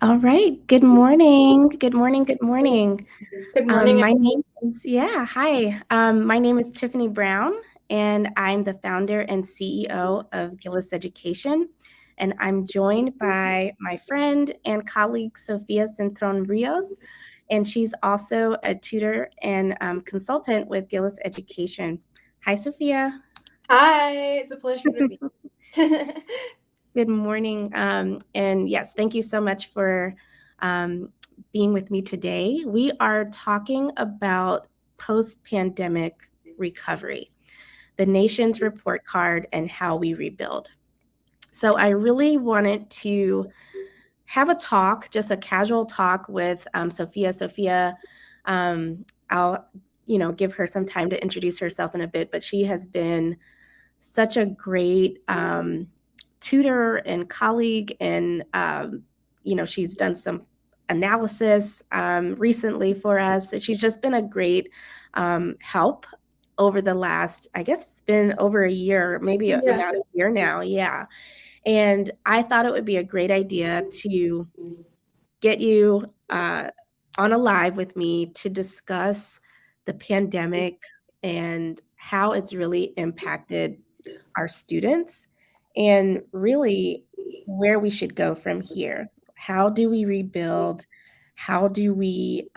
All right. Good morning. Good morning. Good morning. Good morning. My name is, hi. My name is Tiffany Brown, and I'm the founder and CEO of Gillis Education. And I'm joined by my friend and colleague, Sofia Centron Rios, and she's also a tutor and consultant with Gillis Education. Hi, Sofia. Hi, it's a pleasure to be. Good morning. And yes, thank you so much for um, being with me today. We are talking about post-pandemic recovery, the nation's report card, and how we rebuild. So I really wanted to have a talk, just a casual talk with Sofia. Sofia, I'll give her some time to introduce herself in a bit, but she has been such a great tutor and colleague, and she's done some analysis recently for us. She's just been a great help over the last, I guess it's been over a year, maybe Yeah. about a year now. Yeah. And I thought it would be a great idea to get you on a live with me to discuss the pandemic and how it's really impacted our students and really where we should go from here. How do we rebuild? How do we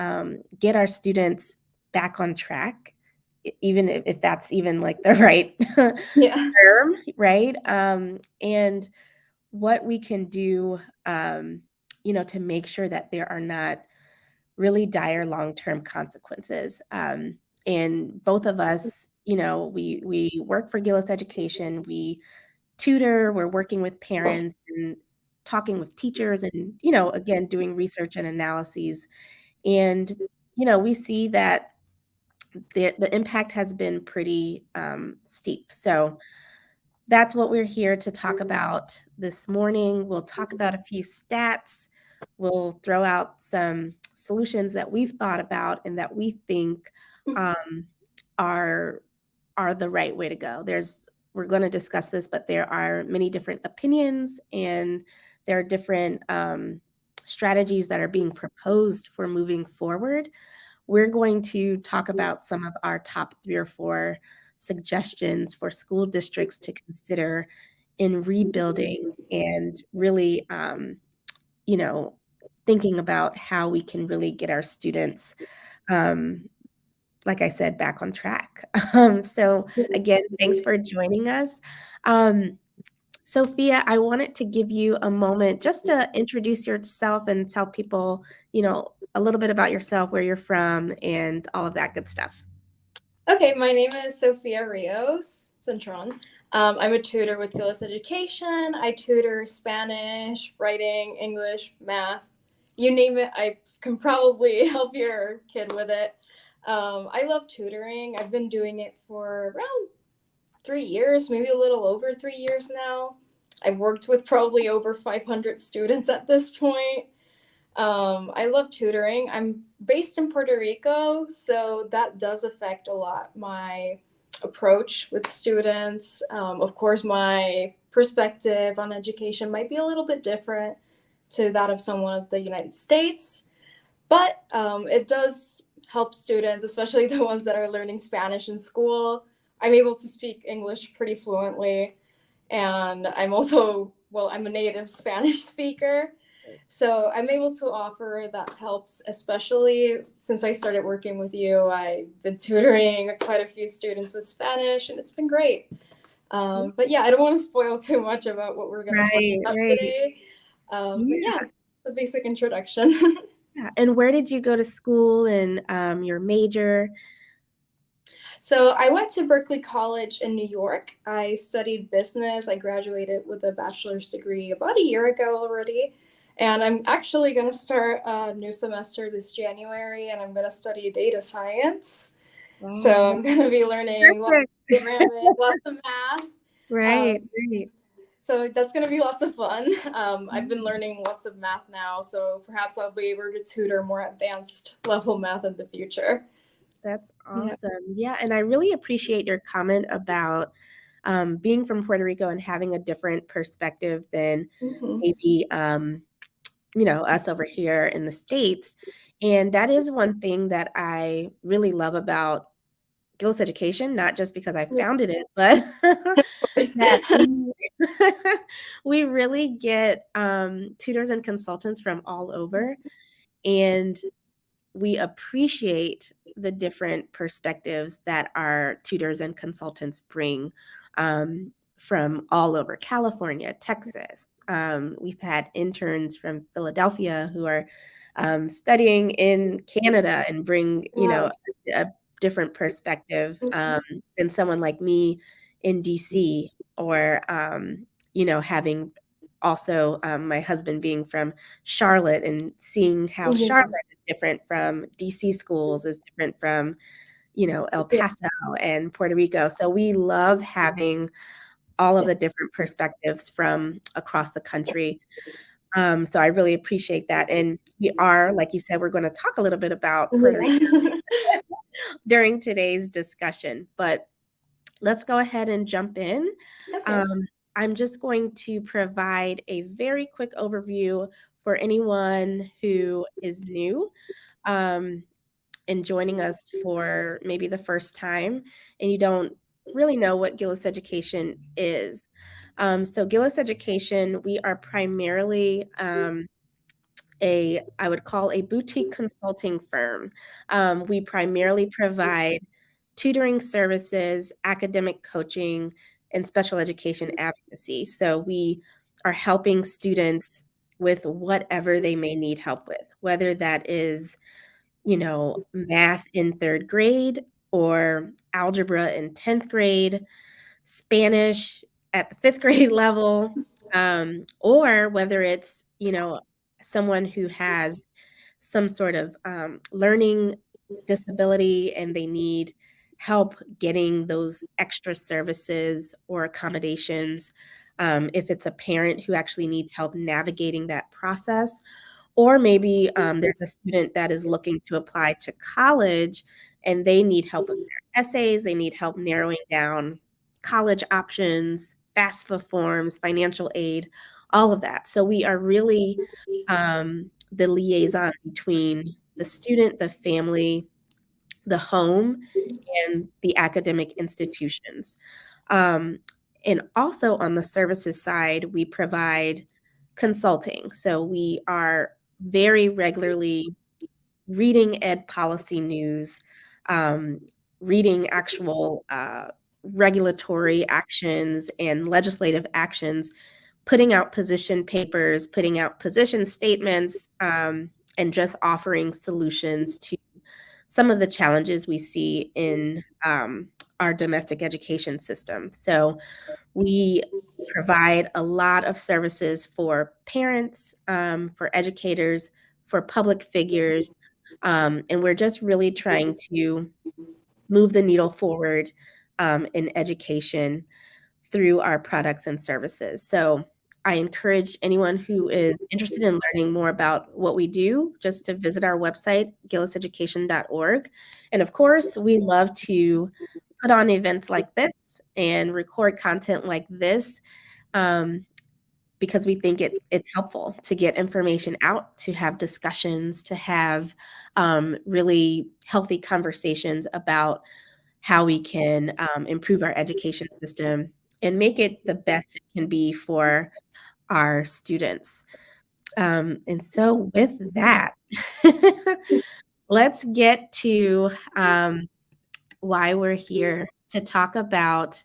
get our students back on track? Even if that's even like the right Yeah. term, right? And what we can do, to make sure that there are not really dire long-term consequences. And both of us, we work for Gillis Education. We tutor. We're working with parents and talking with teachers, and again, doing research and analyses. And we see that the impact has been pretty steep. So that's what we're here to talk about this morning. We'll talk about a few stats. We'll throw out some solutions that we've thought about and that we think um, are are the right way to go. We're going to discuss this, but there are many different opinions, and there are different strategies that are being proposed for moving forward. We're going to talk about some of our top 3 or 4 suggestions for school districts to consider in rebuilding and really, you know, thinking about how we can really get our students, um, like I said, back on track. So again, thanks for joining us. Um, Sophia, I wanted to give you a moment just to introduce yourself and tell people, a little bit about yourself, where you're from, and all of that good stuff. Okay, my name is Sofia Rios Centron. I'm a tutor with Gillis Education. I tutor Spanish, writing, English, math. You name it, I can probably help your kid with it. I love tutoring. I've been doing it for around 3 years, maybe a little over 3 years now. I've worked with probably over 500 students at this point. I love tutoring. I'm based in Puerto Rico, so that does affect a lot my approach with students. Of course, my perspective on education might be a little bit different to that of someone of the United States, but it does help students, especially the ones that are learning Spanish in school. I'm able to speak English pretty fluently, and I'm a native Spanish speaker. So I'm able to offer that helps, especially since I started working with you. I've been tutoring quite a few students with Spanish, and it's been great. But yeah, I don't want to spoil too much about what we're going to talk Right, about right. today. But Yeah, yeah, the basic introduction. yeah. And where did you go to school, and your major? So I went to Berkeley College in New York. I studied business. I graduated with a bachelor's degree about a year ago already. And I'm actually going to start a new semester this January, and I'm going to study data science. So Wow, I'm going to be learning lots perfect. of programming, lots of math. Right, Um, right. so that's going to be lots of fun. I've been learning lots of math now, so perhaps I'll be able to tutor more advanced level math in the future. That's Yeah. awesome. Yeah, and I really appreciate your comment about being from Puerto Rico and having a different perspective than Mhm. maybe us over here in the States. And that is one thing that I really love about Gillis Education, not just because I Yeah, founded it, but of course. that we we really get tutors and consultants from all over, and we appreciate the different perspectives that our tutors and consultants bring from all over California, Texas. We've had interns from Philadelphia who are studying in Canada and bring, Wow. a different perspective than someone like me in DC, or, having also my husband being from Charlotte and seeing how Mhm. Charlotte different from DC schools, is different from, El Yeah. Paso and Puerto Rico. So we love having all of the different perspectives from across the country. So I really appreciate that. And we are, like you said, we're going to talk a little bit about Puerto Rico Yeah. during today's discussion, but let's go ahead and jump in. Okay. Um, I'm just going to provide a very quick overview for anyone who is new. Um, and joining us for maybe the first time, and you don't really know what Gillis Education is. So Gillis Education, we are primarily I would call a boutique consulting firm. We primarily provide tutoring services, academic coaching, and special education advocacy. So we are helping students with whatever they may need help with, whether that is math in third grade or algebra in 10th grade, Spanish at the fifth grade level, or whether it's, someone who has some sort of learning disability and they need help getting those extra services or accommodations. If it's a parent who actually needs help navigating that process, or maybe there's a student that is looking to apply to college and they need help with their essays, they need help narrowing down college options, FAFSA forms, financial aid, all of that. So we are really the liaison between the student, the family, the home, and the academic institutions. Um, and also on the services side, we provide consulting. So we are very regularly reading ed policy news, um, reading actual regulatory actions and legislative actions, putting out position papers, putting out position statements, and just offering solutions to some of the challenges we see in our domestic education system. So we provide a lot of services for parents, for educators, for public figures, and we're just really trying to move the needle forward in education through our products and services. So I encourage anyone who is interested in learning more about what we do just to visit our website, gilliseducation.org. And of course, we love to put on events like this and record content like this, um, because we think it's helpful to get information out, to have discussions, to have really healthy conversations about how we can improve our education system and make it the best it can be for our students. And so, with that, let's get to why we're here to talk about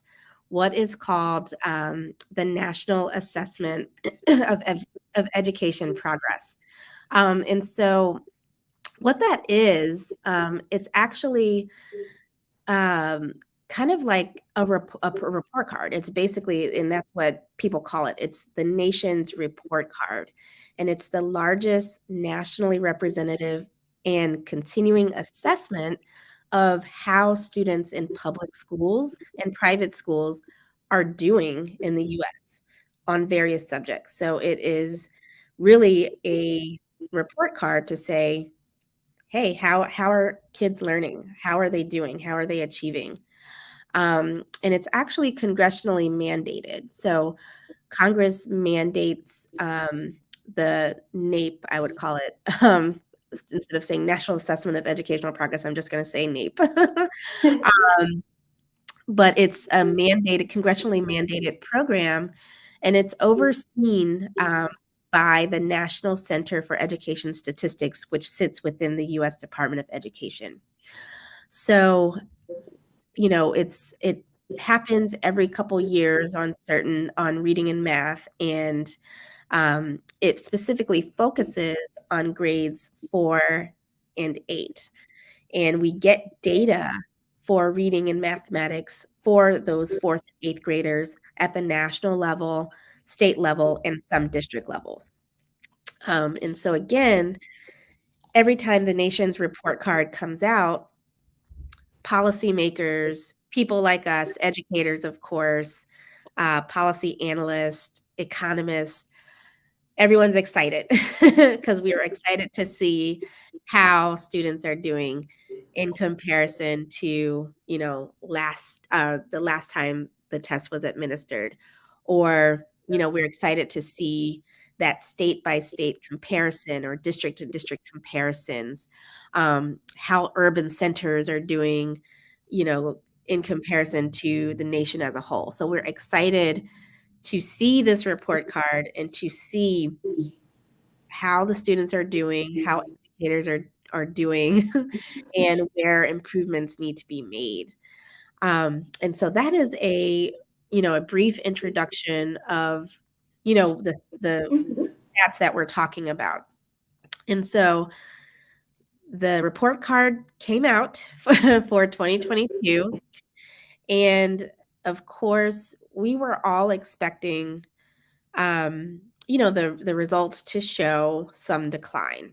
what is called the National Assessment of Education Progress. And so, what that is, it's actually um, kind of like a report card. It's basically, and that's what people call it. It's the nation's report card, and it's the largest nationally representative and continuing assessment of how students in public schools and private schools are doing in the US on various subjects. So it is really a report card to say, hey, how are kids learning? How are they doing? How are they achieving? And it's actually congressionally mandated. So Congress mandates the NAEP, I would call it, instead of saying National Assessment of Educational Progress, I'm just going to say NAEP. um, but it's a mandated, congressionally mandated program, and it's overseen by the National Center for Education Statistics, which sits within the U.S. Department of Education. So, it happens every couple years on reading and math, and it specifically focuses on grades 4 and 8. And we get data for reading and mathematics for those 4th and 8th graders at the national level, state level, and some district levels. And so again, every time the nation's report card comes out, policymakers, people like us, educators, of course, policy analysts, economists, everyone's excited because we are excited to see how students are doing in comparison to, the last time the test was administered. Or, we're excited to see that state by state comparison or district to district comparisons, how urban centers are doing, in comparison to the nation as a whole. So we're excited to see this report card and to see how the students are doing, how educators are doing, and where improvements need to be made. And so that is a brief introduction of, the stats that we're talking about. And so the report card came out for 2022, and of course, we were all expecting the results to show some decline,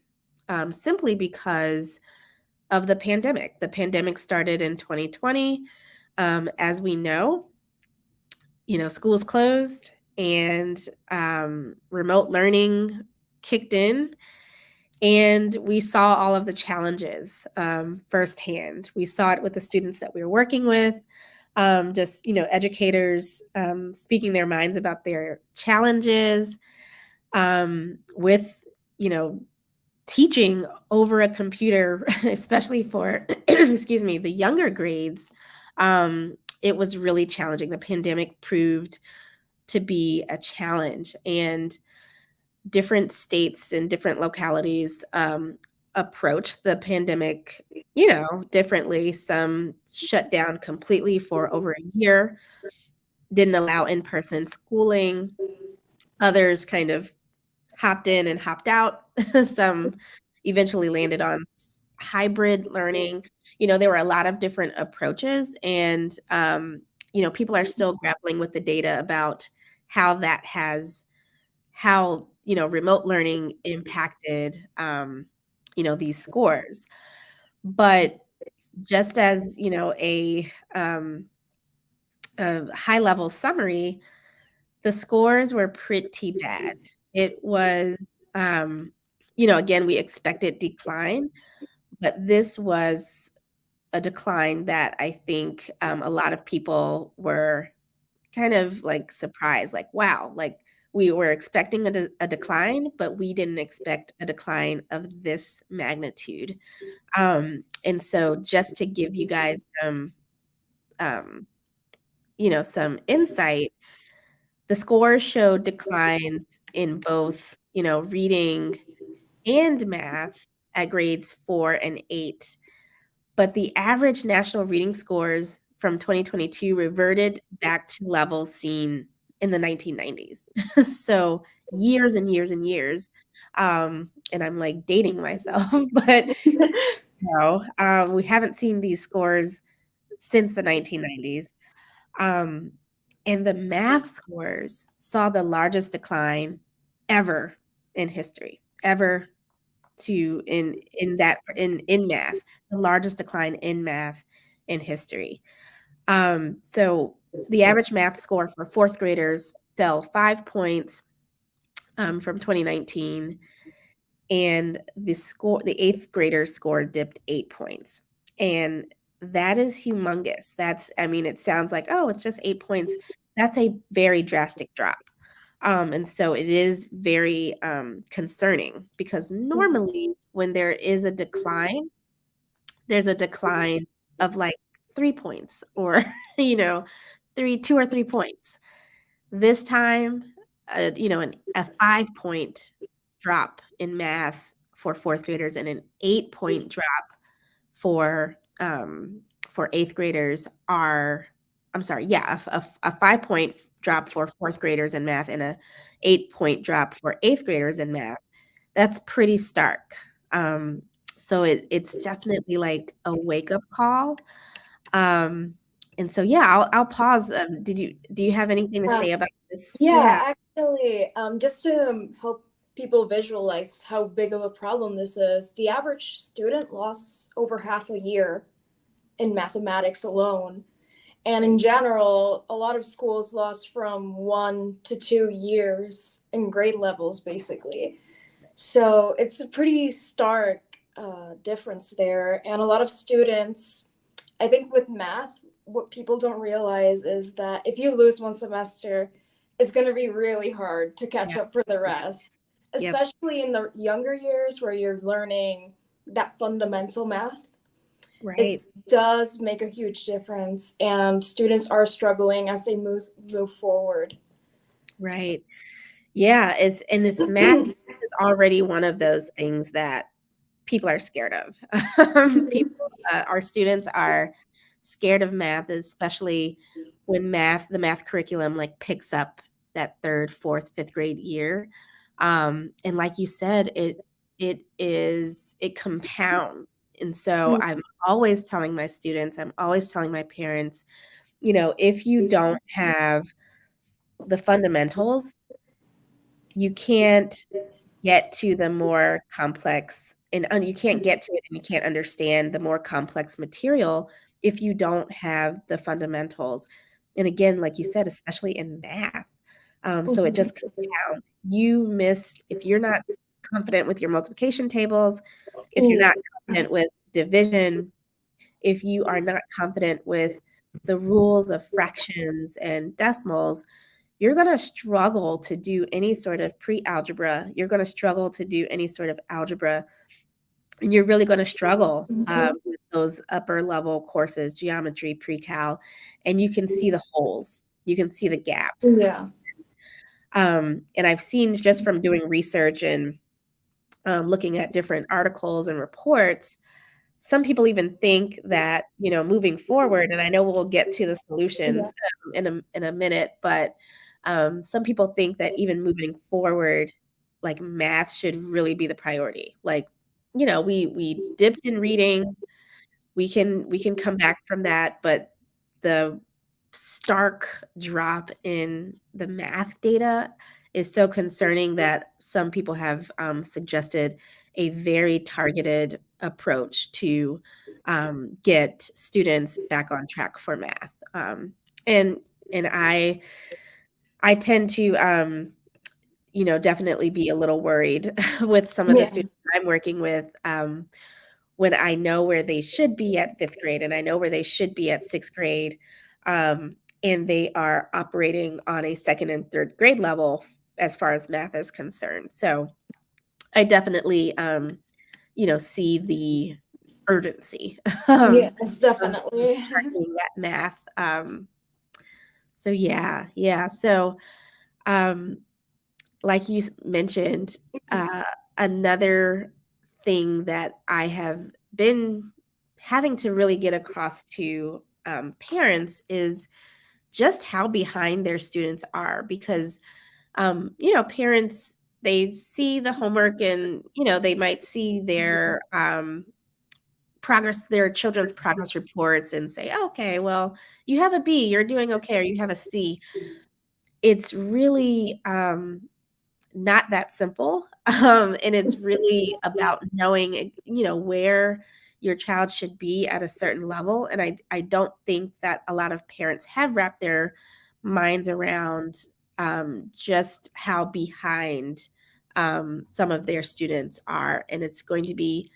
simply because of the pandemic. The pandemic started in 2020. As we know, schools closed and remote learning kicked in. And we saw all of the challenges firsthand. We saw it with the students that we were working with, educators speaking their minds about their challenges with, teaching over a computer, especially for, excuse me, the younger grades. It was really challenging. The pandemic proved to be a challenge, and different states and different localities approached the pandemic, differently. Some shut down completely for over a year, didn't allow in-person schooling. Others kind of hopped in and hopped out. Some eventually landed on hybrid learning. There were a lot of different approaches, and people are still grappling with the data about how remote learning impacted these scores. But just as a high level summary, the scores were pretty bad. It was, again, we expected decline, but this was a decline that I think a lot of people were kind of like surprised, like, wow, like we were expecting a decline, but we didn't expect a decline of this magnitude. And so just to give you guys um, some insight, the scores showed declines in both, reading and math at grades 4 and 8. But the average national reading scores from 2022 reverted back to levels seen in the 1990s. So years and years and years. And I'm like dating myself, but no, we haven't seen these scores since the 1990s. Um, and the math scores saw the largest decline ever in history, ever to in math, the largest decline in math in history. So the average math score for 4th graders fell 5 points from 2019, and the 8th graders score dipped 8 points. And that is humongous. It sounds like, oh, it's just 8 points. That's a very drastic drop. And so it is very concerning because normally when there is a decline, there's a decline of like 3 points or, you know, 2 or 3 points. This time, a 5 point drop in math for fourth graders and an 8 point drop for eighth graders are, I'm sorry, yeah, a 5 point drop for fourth graders in math and a 8 point drop for eighth graders in math. That's pretty stark. Um, so it's definitely like a wake up call. Um, and so yeah, I'll pause. Do you have anything to Uh, say about this? Yeah. yeah, actually, just to help people visualize how big of a problem this is, the average student lost over half a year in mathematics alone. And in general, a lot of schools lost from 1 to 2 years in grade levels, basically. So it's a pretty stark difference there. And a lot of students, I think with math, what people don't realize is that if you lose one semester, it's going to be really hard to catch Yeah. up for the Yeah. rest, Yep. especially in the younger years where you're learning that fundamental math. It Right. does make a huge difference, and students are struggling as they move forward. Right. Yeah, it's math is already one of those things that people are scared of. People, our students are scared of math, especially when the math curriculum like picks up that third, fourth, fifth grade year. And like you said, it compounds. And so I'm always telling my students, I'm always telling my parents, if you don't have the fundamentals, you can't get to the more complex and you can't get to it and you can't understand the more complex material if you don't have the fundamentals. And again, like you said, especially in math. So it just compounds. If you're not confident with your multiplication tables, if you're Yeah. not confident with division, if you are not confident with the rules of fractions and decimals, you're going to struggle to do any sort of pre-algebra. You're going to struggle to do any sort of algebra, and you're really going to struggle with those upper level courses, geometry, pre-cal, and you can see the holes. You can see the gaps. Yeah. And I've seen just from doing research and looking at different articles and reports, some people even think that, moving forward, and I know we'll get to the solutions in a minute, but some people think that even moving forward, like math should really be the priority. Like, we dipped in reading, we can come back from that, but the stark drop in the math data is so concerning that some people have suggested a very targeted approach to get students back on track for math. And and I tend to definitely be a little worried with some of the Yeah. students I'm working with. When I know where they should be at fifth grade and I know where they should be at sixth grade, and they are operating on a second and third grade level as far as math is concerned. So I definitely, see the urgency Yes, of definitely. correcting that math. So yeah, yeah. So um, like you mentioned, uh, another thing that I have been having to really get across to parents is just how behind their students are because, parents, they see the homework and, they might see their children's progress reports and say, "Oh, okay, well, you have a B, you're doing okay, or you have a C." It's really, not that simple. And it's really about knowing, where your child should be at a certain level. And I don't think that a lot of parents have wrapped their minds around just how behind some of their students are. And it's going to be,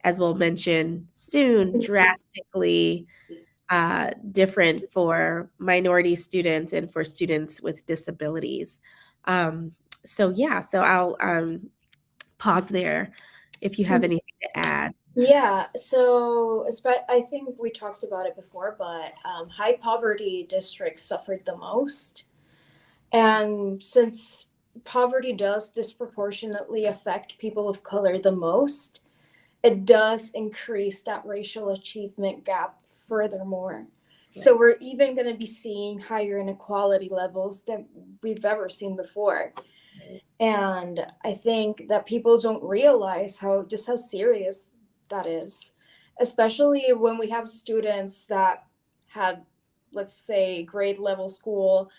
as we'll mention soon, drastically different for minority students and for students with disabilities. Um, so yeah, so I'll pause there if you have anything to add. Yeah, so I think we talked about it before, but high poverty districts suffered the most. And since poverty does disproportionately affect people of color the most, it does increase that racial achievement gap furthermore. So Right. we're even going to be seeing higher inequality levels than we've ever seen before. Right. And I think that people don't realize how serious that is, especially when we have students that had, let's say, grade level school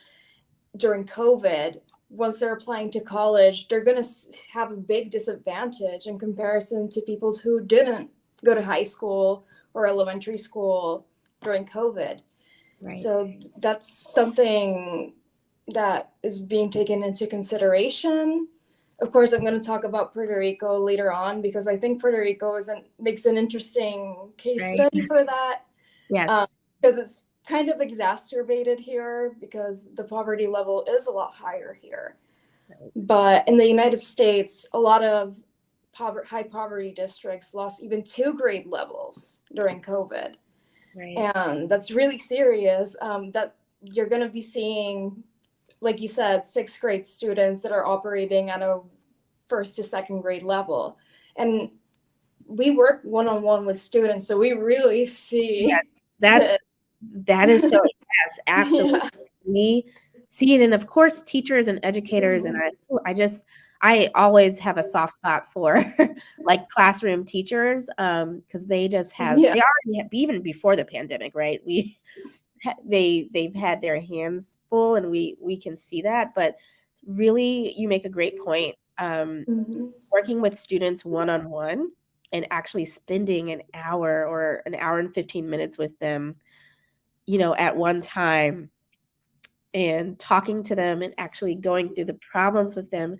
during COVID. Once they're applying to college, they're going to have a big disadvantage in comparison to people who didn't go to high school or elementary school during COVID. Right. So that's something that is being taken into consideration. Of course, I'm going to talk about Puerto Rico later on because I think Puerto Rico makes an interesting case Right. study for that, Yes. because it's kind of exacerbated here because the poverty level is a lot higher here. Right. But in the United States, a lot of high poverty districts lost even 2 grade levels during COVID. Right. And that's really serious. That you're going to be seeing, like you said, 6th grade students that are operating at a first to second grade level. And we work one on one with students, so we really Yeah. see the. That is so, yes, absolutely. Yeah. We see it, and of course, teachers and educators, and I always have a soft spot for like classroom teachers, because they just have Yeah. they already have, even before the pandemic, right? They've had their hands full, and we can see that. But really, you make a great point. Mm-hmm. Working with students one on one and actually spending an hour or an hour and 15 minutes with them, at one time, and talking to them and actually going through the problems with them,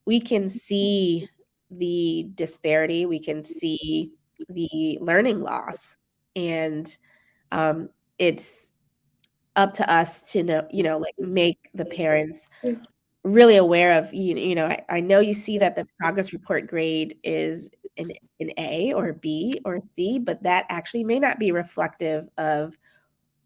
we can see the disparity, we can see the learning loss. And um, it's up to us to know, like make the parents really aware of, I know you see that the progress report grade is an A or a B or a C, but that actually may not be reflective of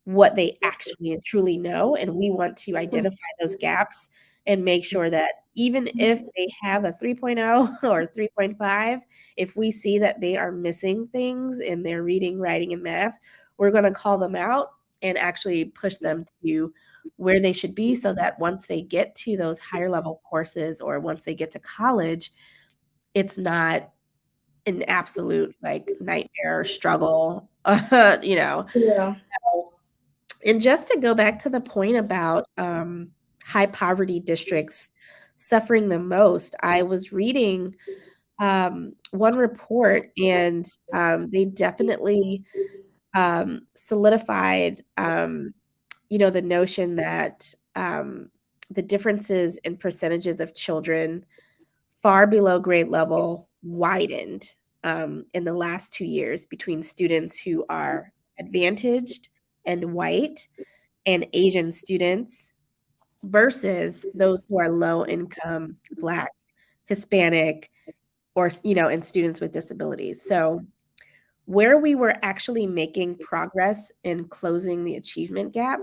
what they actually and truly know, and we want to identify those gaps and make sure that even if they have a 3.0 or 3.5, if we see that they are missing things in their reading, writing, and math, we're gonna call them out and actually push them to where they should be so that once they get to those higher level courses or once they get to college, it's not an absolute, like, nightmare or struggle, you know? Yeah. And just to go back to the point about, high poverty districts suffering the most, I was reading, one report, and, they definitely, solidified, the notion that, the differences in percentages of children far below grade level widened, in the last 2 years between students who are advantaged and white and Asian students versus those who are low income, Black, Hispanic, or, and students with disabilities. So where we were actually making progress in closing the achievement gap,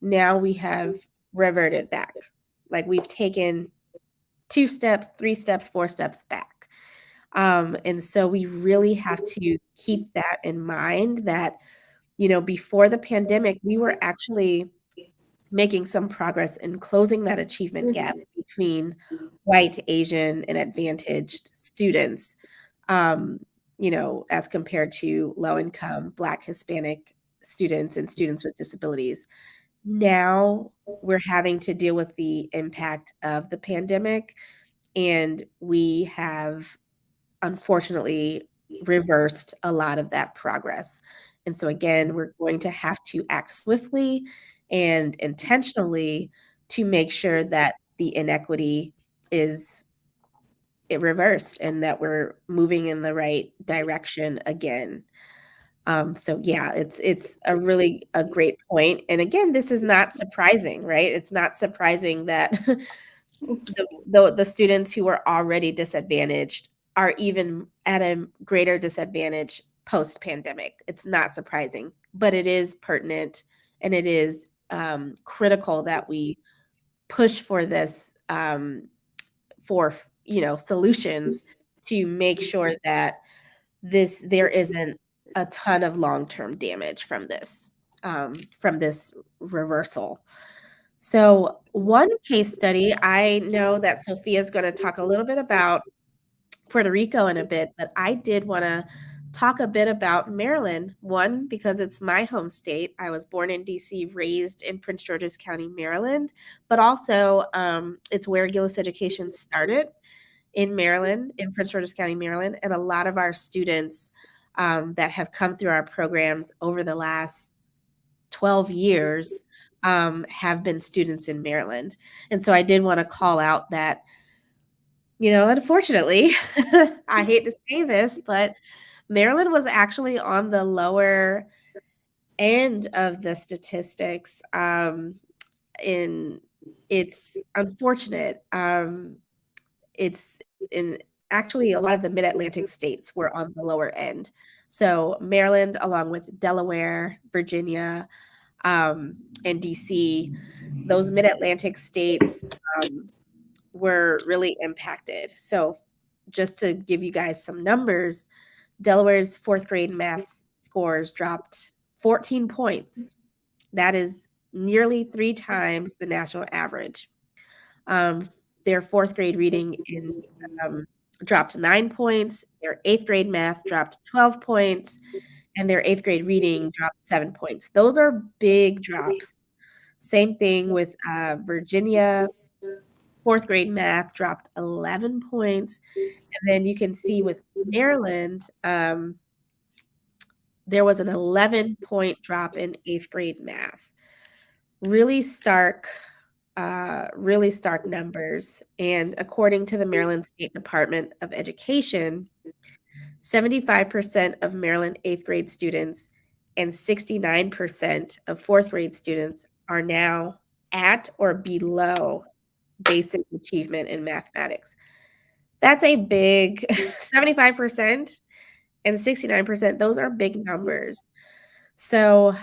now we have reverted back. Like we've taken 2 steps, 3 steps, 4 steps back. And so we really have to keep that in mind that, before the pandemic, we were actually making some progress in closing that achievement gap between white, Asian, and advantaged students, um, as compared to low income, Black, Hispanic students and students with disabilities. Now we're having to deal with the impact of the pandemic, and we have unfortunately reversed a lot of that progress. And so again, we're going to have to act swiftly and intentionally to make sure that the inequity is reversed and that we're moving in the right direction again. So yeah, it's a great point. And again, this is not surprising, right? It's not surprising that the students who were already disadvantaged are even at a greater disadvantage post-pandemic. It's not surprising, but it is pertinent and it is critical that we push for this for solutions to make sure that there isn't a ton of long-term damage from this reversal. So one case study, I know that Sophia is going to talk a little bit about Puerto Rico in a bit, but I did want to talk a bit about Maryland. One, because it's my home state. I was born in DC, raised in Prince George's County, Maryland, but also it's where Gillis Education started in Maryland, in Prince George's County, Maryland. And a lot of our students that have come through our programs over the last 12 years have been students in Maryland. And so I did want to call out that, unfortunately, I hate to say this, but Maryland was actually on the lower end of the statistics. In It's unfortunate. It's in Actually, a lot of the mid-Atlantic states were on the lower end. So Maryland, along with Delaware, Virginia, and DC, those mid-Atlantic states were really impacted. So just to give you guys some numbers, Delaware's fourth grade math scores dropped 14 points. That is nearly 3 times the national average. Their fourth grade reading um, dropped 9 points. Their eighth grade math dropped 12 points, and their eighth grade reading dropped 7 points. Those are big drops. Same thing with Virginia. Fourth grade math dropped 11 points. And then you can see with Maryland, there was an 11-point drop in eighth grade math. Really stark numbers. And according to the Maryland State Department of Education, 75% of Maryland eighth grade students and 69% of fourth grade students are now at or below basic achievement in mathematics. That's a big 75% and 69%. Those are big numbers. So,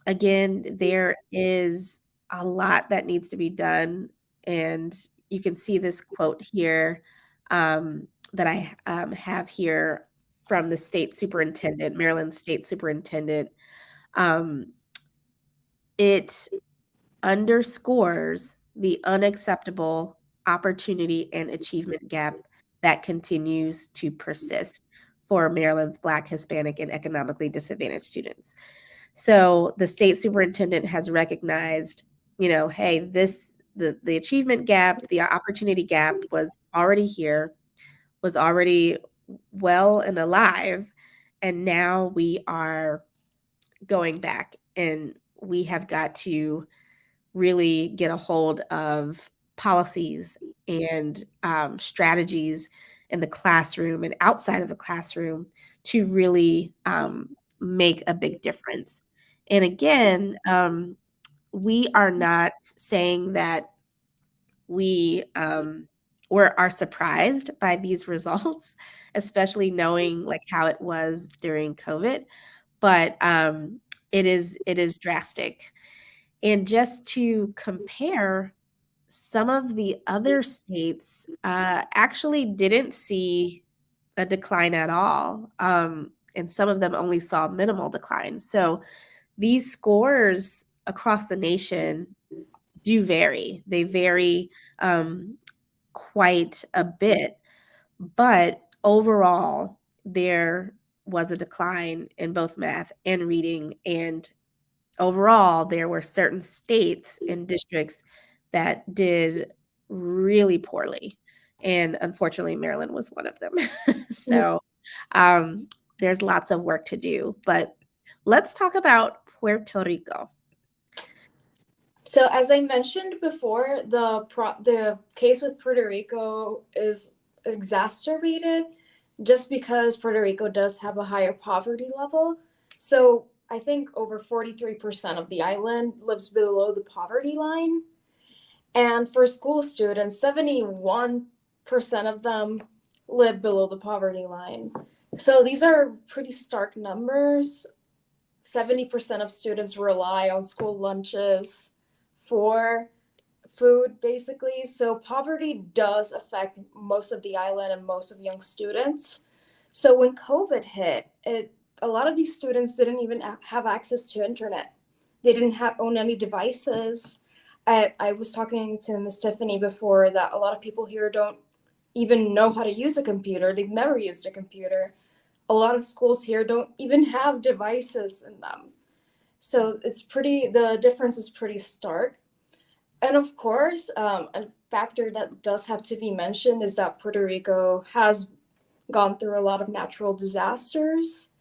again, there is a lot that needs to be done. And you can see this quote here that I have here from the state superintendent, Maryland state superintendent. It underscores the unacceptable opportunity and achievement gap that continues to persist for Maryland's Black, Hispanic, and economically disadvantaged students. So the state superintendent has recognized, hey, the achievement gap, the opportunity gap was already here, was already well and alive, and now we are going back, and we have got to really get a hold of policies and strategies in the classroom and outside of the classroom to really make a big difference. And again, we are not saying that we are surprised by these results, especially knowing like how it was during COVID. But it is drastic. And just to compare, some of the other states actually didn't see a decline at all. And some of them only saw minimal decline. So these scores across the nation do vary. They vary quite a bit. But overall, there was a decline in both math and reading, and overall, there were certain states and districts that did really poorly, and unfortunately, Maryland was one of them. So, um, there's lots of work to do, but let's talk about Puerto Rico. So as I mentioned before, the case with Puerto Rico is exacerbated just because Puerto Rico does have a higher poverty level. So I think over 43% of the island lives below the poverty line. And for school students, 71% of them live below the poverty line. So these are pretty stark numbers. 70% of students rely on school lunches for food, basically. So poverty does affect most of the island and most of young students. So when COVID hit, a lot of these students didn't even have access to internet. They didn't own any devices. I was talking to Miss Tiffany before that a lot of people here don't even know how to use a computer. They've never used a computer. A lot of schools here don't even have devices in them. So the difference is pretty stark. And of course, a factor that does have to be mentioned is that Puerto Rico has gone through a lot of natural disasters,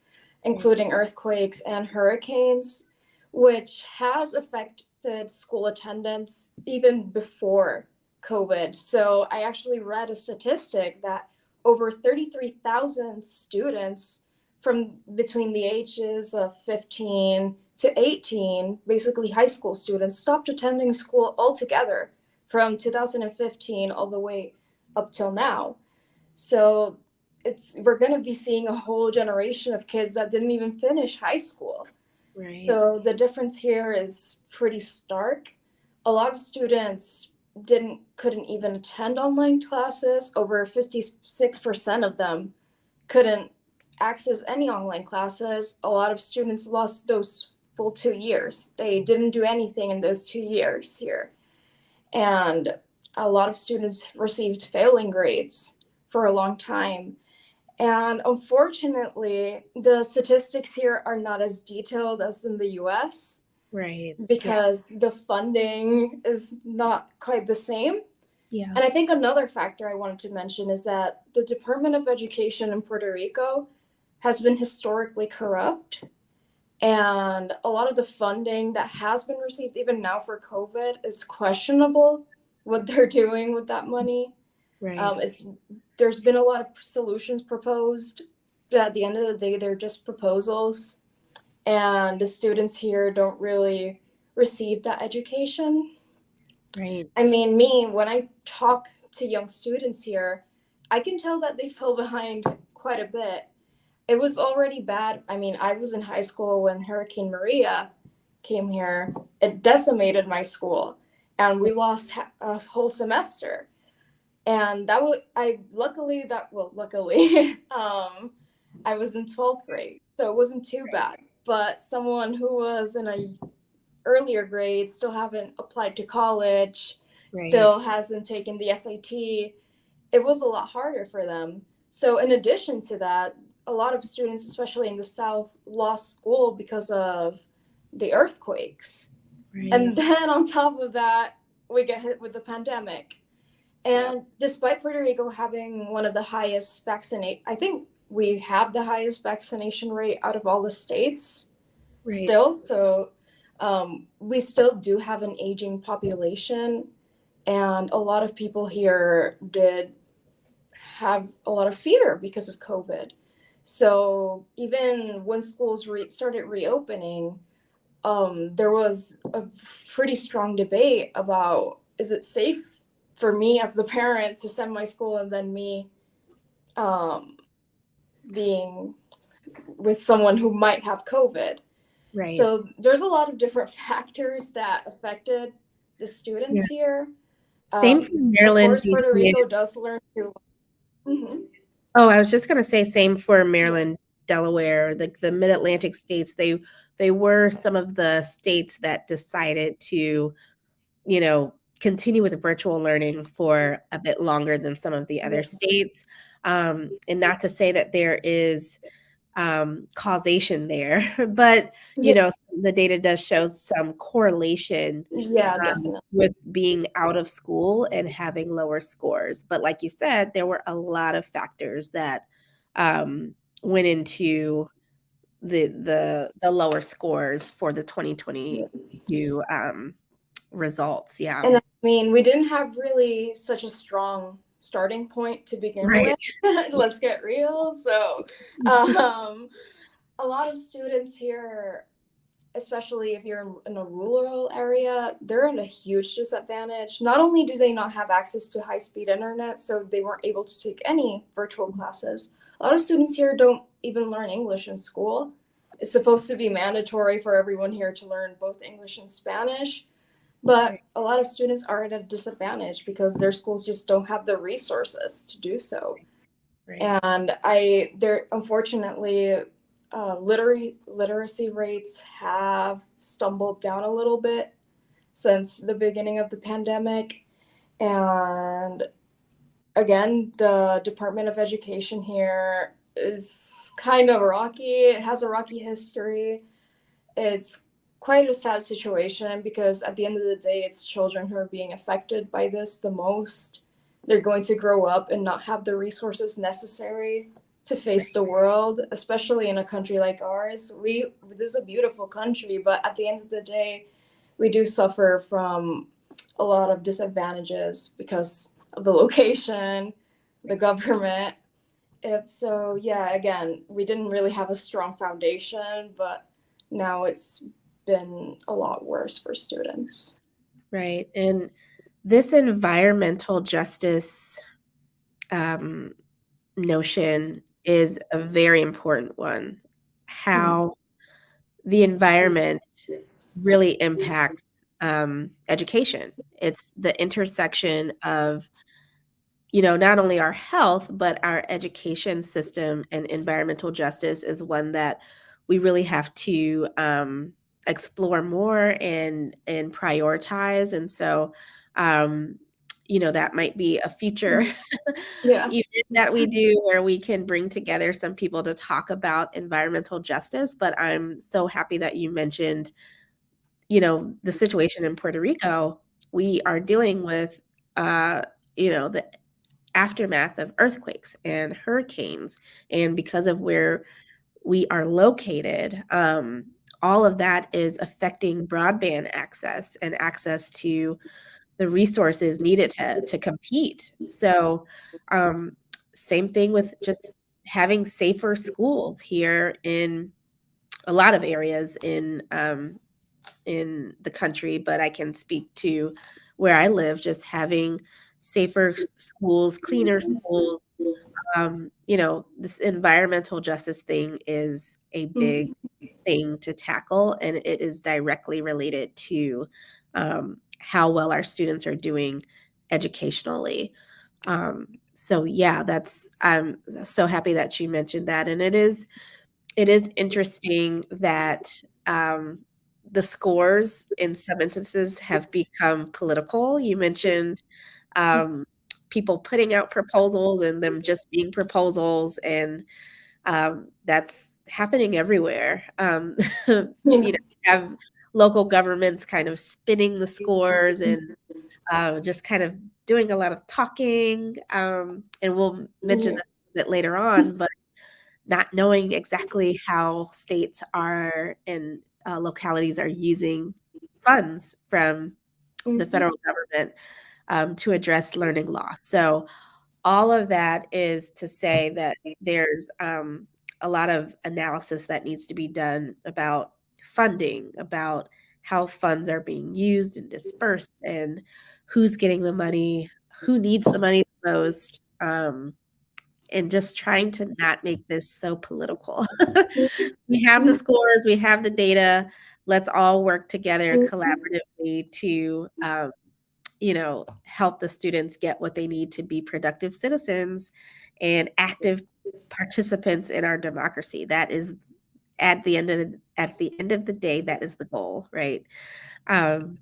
including earthquakes and hurricanes, which has affected school attendance even before COVID. So I actually read a statistic that over 33,000 students from between the ages of 15 to 18, basically high school students, stopped attending school altogether from 2015 all the way up till now. So we're going to be seeing a whole generation of kids that didn't even finish high school. Right. So the difference here is pretty stark. A lot of students couldn't even attend online classes. Over 56% of them couldn't access any online classes. A lot of students lost those full 2 years. They didn't do anything in those 2 years here. And a lot of students received failing grades for a long time. And unfortunately, the statistics here are not as detailed as in the US. Right. Because the funding is not quite the same. Yeah. And I think another factor I wanted to mention is that the Department of Education in Puerto Rico has been historically corrupt. And a lot of the funding that has been received, even now for COVID, is questionable what they're doing with that money. Right. There's been a lot of solutions proposed, but at the end of the day, they're just proposals. And the students here don't really receive that education. Right. I mean, when I talk to young students here, I can tell that they fell behind quite a bit. It was already bad. I mean, I was in high school when Hurricane Maria came here. It decimated my school, and we lost a whole semester. And that was luckily I was in 12th grade, so it wasn't too bad. But someone who was in a earlier grade still haven't applied to college, Right. still hasn't taken the SAT. It was a lot harder for them. So in addition to that, a lot of students, especially in the South, lost school because of the earthquakes. Right. And then on top of that, we get hit with the pandemic. And despite Puerto Rico having one of the highest I think we have the highest vaccination rate out of all the states still. So we still do have an aging population, and a lot of people here did have a lot of fear because of COVID. So even when schools started reopening, there was a pretty strong debate about, is it safe for me as the parent to send my school and then me being with someone who might have COVID. Right. So there's a lot of different factors that affected the students here. Same for Maryland, of course, Puerto DC. Rico does learn to. Mm-hmm. Oh, I was just gonna say same for Maryland, Delaware, the Mid-Atlantic states. They were some of the states that decided to, continue with virtual learning for a bit longer than some of the other states. And not to say that there is causation there, but the data does show some correlation Definitely. with being out of school and having lower scores. But like you said, there were a lot of factors that went into the lower scores for the 2022 results. Yeah. And I mean, we didn't have really such a strong starting point to begin with. Let's get real. So a lot of students here, especially if you're in a rural area, they're at a huge disadvantage. Not only do they not have access to high-speed internet, so they weren't able to take any virtual classes. A lot of students here don't even learn English in school. It's supposed to be mandatory for everyone here to learn both English and Spanish, but Right, a lot of students are at a disadvantage because their schools just don't have the resources to do so. right, And there unfortunately, literacy rates have stumbled down a little bit since the beginning of the pandemic. And again, the Department of Education here is kind of rocky. It has a rocky history. It's quite a sad situation because at the end of the day, it's children who are being affected by this the most. They're going to grow up and not have the resources necessary to right, face the world, especially in a country like ours. This is a beautiful country, but at the end of the day, we do suffer from a lot of disadvantages because of the location, the government. If so, yeah, again, we didn't really have a strong foundation, but now it's been a lot worse for students. right. And this environmental justice um, notion is a very important one. Mm. How the environment really impacts education. It's the intersection of, not only our health, but our education system, and environmental justice is one that we really have to explore more and prioritize. And so, um, that might be a future Yeah. event that we do where we can bring together some people to talk about environmental justice. But I'm so happy that you mentioned, the situation in Puerto Rico. We are dealing with, the aftermath of earthquakes and hurricanes. And because of where we are located, all of that is affecting broadband access and access to the resources needed to compete. So, um, same thing with just having safer schools here in a lot of areas in the country, but I can speak to where I live, just having safer schools, cleaner schools. This environmental justice thing is a big Mhm. thing to tackle, and it is directly related to how well our students are doing educationally. So yeah, I'm so happy that you mentioned that, and it is interesting that the scores in some instances have become political. You mentioned um, people putting out proposals and them just being proposals, and that's happening everywhere. Yeah. Have local governments kind of spinning the scores and just kind of doing a lot of talking. And we'll mention Yeah. this a bit later on, but not knowing exactly how states are and localities are using funds from the Mhm. federal government to address learning loss. So all of that is to say that there's a lot of analysis that needs to be done about funding, about how funds are being used and dispersed, and who's getting the money, who needs the money the most, and just trying to not make this so political. We have the scores, we have the data. Let's all work together collaboratively to help the students get what they need to be productive citizens and active participants in our democracy. That is at the end of the day, that is the goal, right? Um,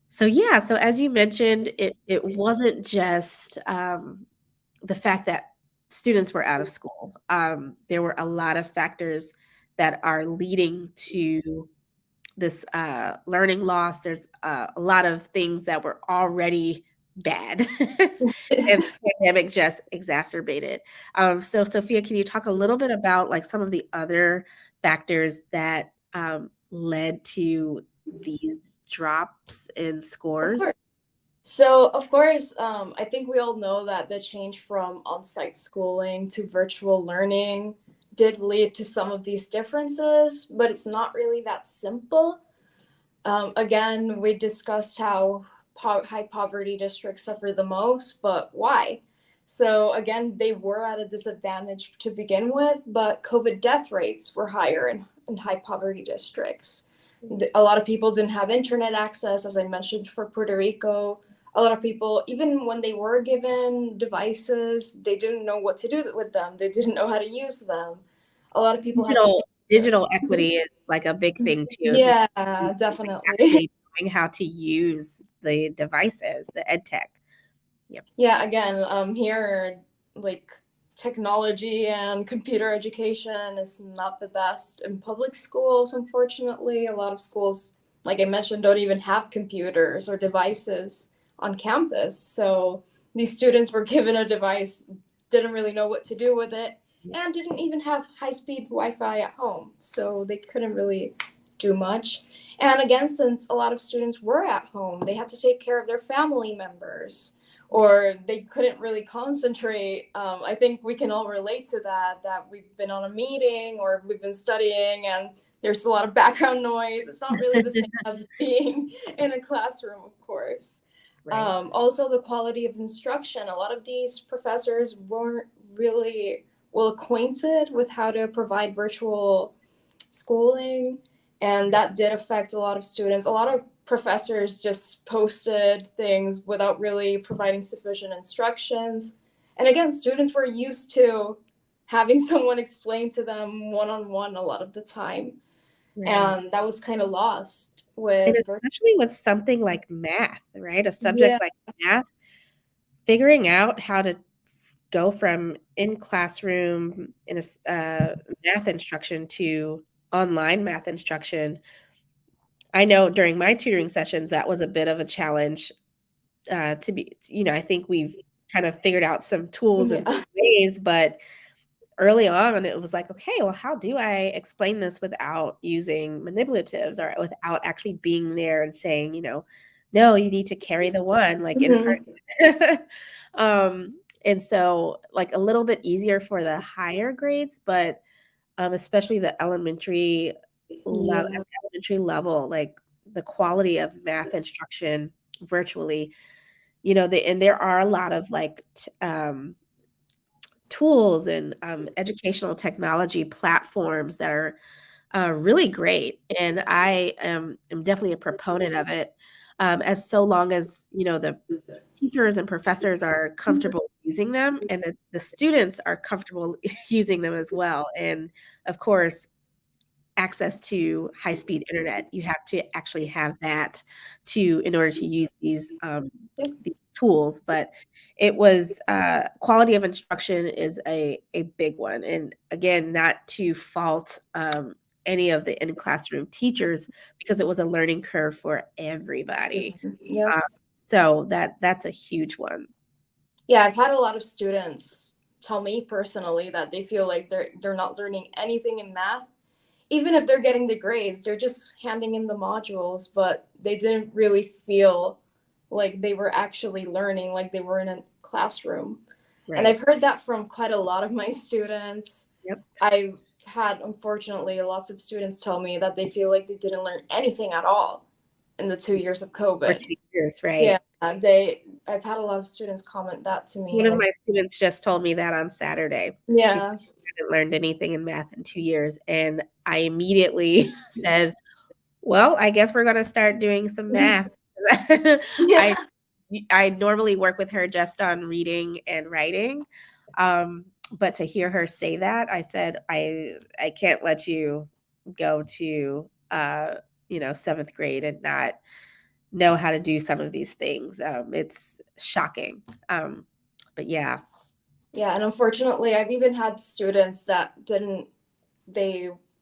so yeah, so as you mentioned, it wasn't just the fact that students were out of school. There were a lot of factors that are leading to this learning loss. There's a lot of things that were already bad, and the pandemic just exacerbated. So, Sophia, can you talk a little bit about like some of the other factors that led to these drops in Of scores? course. So, of course, I think we all know that the change from on site schooling to virtual learning did lead to some of these differences, but it's not really that simple. Again, we discussed how high poverty districts suffer the most, but why? So again, they were at a disadvantage to begin with, but COVID death rates were higher in high poverty districts. A lot of people didn't have internet access, as I mentioned, for Puerto Rico. A lot of people, even when they were given devices, they didn't know what to do with them. They didn't know how to use them. A lot of people had to. Digital equity is like a big thing too. Yeah, Like definitely. actually knowing how to use the devices, the ed tech. Yep. Yeah, again, here, like, technology and computer education is not the best in public schools, unfortunately. A lot of schools, like I mentioned, don't even have computers or devices on campus. So these students were given a device, didn't really know what to do with it, and didn't even have high-speed Wi-Fi at home. So they couldn't really do much. And again, since a lot of students were at home, they had to take care of their family members, or they couldn't really concentrate. I think we can all relate to that we've been on a meeting or we've been studying and there's a lot of background noise. It's not really the same as being in a classroom, of course. Right. Also, the quality of instruction. A lot of these professors weren't really well acquainted with how to provide virtual schooling, and that did affect a lot of students. A lot of professors just posted things without really providing sufficient instructions. And again, students were used to having someone explain to them one-on-one a lot of the time. Right. And that was kind of lost with. And especially with something like math, right? A subject Yeah. like math, figuring out how to go from in classroom in a math instruction to online math instruction. I know during my tutoring sessions, that was a bit of a challenge to be, I think we've kind of figured out some tools and some ways, but early on, it was like, okay, well, how do I explain this without using manipulatives or without actually being there and saying, no, you need to carry the one, like in person. And so, like, a little bit easier for the higher grades, but especially the elementary level, like the quality of math instruction virtually, and there are a lot of like tools and educational technology platforms that are really great. And I am definitely a proponent of it, as so long as, the teachers and professors are comfortable using them and the students are comfortable using them as well. And of course, access to high-speed internet. You have to actually have that in order to use these tools. But it was quality of instruction is a big one. And again, not to fault any of the in-classroom teachers because it was a learning curve for everybody. Yeah. So that's a huge one. Yeah, I've had a lot of students tell me personally that they feel like they're not learning anything in math. Even if they're getting the grades, they're just handing in the modules, but they didn't really feel like they were actually learning, like they were in a classroom. Right. And I've heard that from quite a lot of my students. Yep. I've had, unfortunately, lots of students tell me that they feel like they didn't learn anything at all in the 2 years of COVID. For 2 years, right. Yeah, I've had a lot of students comment that to me. One of my students just told me that on Saturday. Yeah. She hadn't learned anything in math in 2 years, and I immediately said, well, I guess we're gonna start doing some math. Yeah. I normally work with her just on reading and writing, but to hear her say that, I said, I can't let you go to, 7th grade and not know how to do some of these things. It's shocking. But yeah. Yeah, and unfortunately, I've even had students that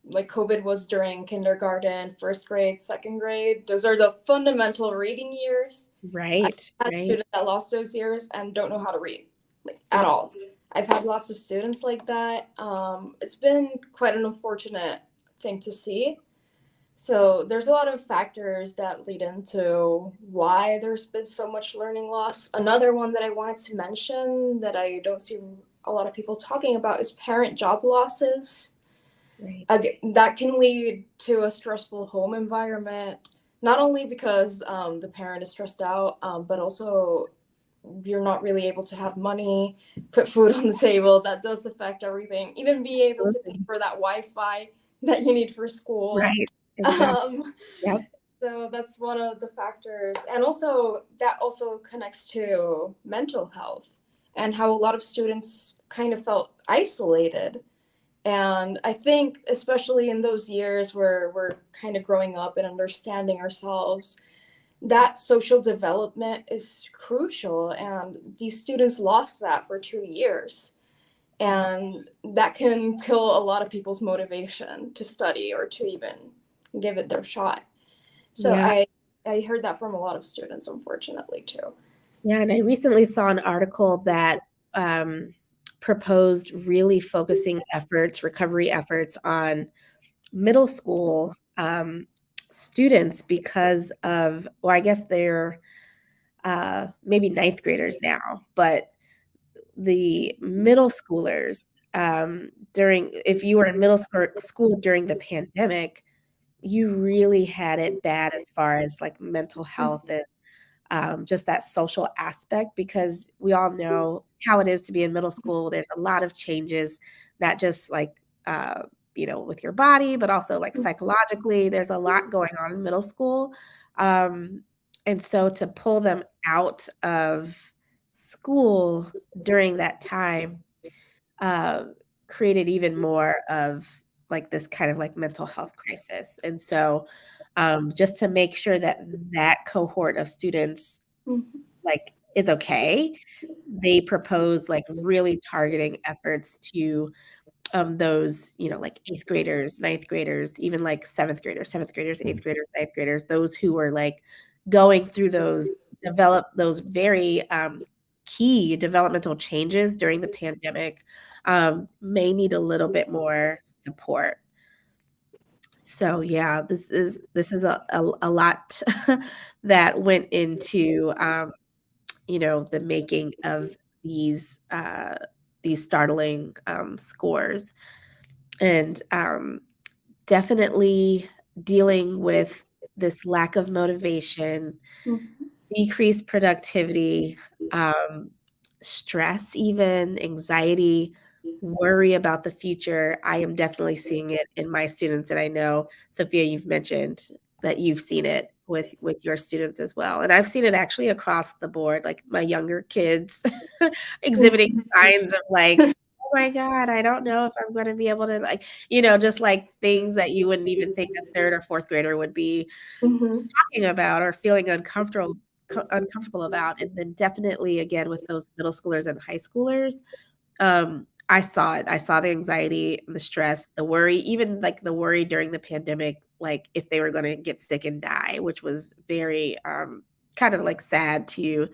like COVID was during kindergarten, first grade, second grade. Those are the fundamental reading years. Right. I've had students that lost those years and don't know how to read, like, at all. I've had lots of students like that. It's been quite an unfortunate thing to see. So there's a lot of factors that lead into why there's been so much learning loss. Another one that I wanted to mention that I don't see a lot of people talking about is parent job losses. Right. That can lead to a stressful home environment, not only because the parent is stressed out, but also you're not really able to have money, put food on the table. That does affect everything. Even be able to pay Absolutely. for that Wi-Fi that you need for school. Right. Exactly. Um, Yep. so that's one of the factors. And also, that also connects to mental health and how a lot of students kind of felt isolated. And I think, especially in those years where we're kind of growing up and understanding ourselves, that social development is crucial. And these students lost that for 2 years. Yeah. And that can kill a lot of people's motivation to study or to even give it their shot. So Yeah. I heard that from a lot of students, unfortunately, too. Yeah. And I recently saw an article that um, proposed really focusing efforts, recovery efforts on middle school students because of, well, I guess they're maybe ninth graders now, but the middle schoolers during, if you were in school during the pandemic, you really had it bad as far as like mental health and just that social aspect, because we all know how it is to be in middle school. There's a lot of changes, not just like, uh, with your body, but also like psychologically. There's a lot going on in middle school. Um, and so to pull them out of school during that time uh, created even more of like this kind of like mental health crisis. And so just to make sure that that cohort of students like is okay, they propose like really targeting efforts to those, like eighth graders, ninth graders, even like seventh graders, eighth graders, ninth graders, those who were like going through those very key developmental changes during the pandemic, may need a little bit more support. So yeah, this is a lot that went into the making of these startling scores, and definitely dealing with this lack of motivation, decreased productivity, um, stress, even anxiety, worry about the future. I am definitely seeing it in my students, and I know, Sophia, you've mentioned that you've seen it with your students as well, and I've seen it actually across the board, like my younger kids exhibiting signs of like, "Oh my god, I don't know if I'm gonna be able to," like, just like things that you wouldn't even think a 3rd or 4th grader would be Mm-hmm. talking about or feeling uncomfortable about. And then definitely again with those middle schoolers and high schoolers, I saw it. I saw the anxiety, the stress, the worry, even like the worry during the pandemic, like if they were gonna get sick and die, which was very, kind of like sad to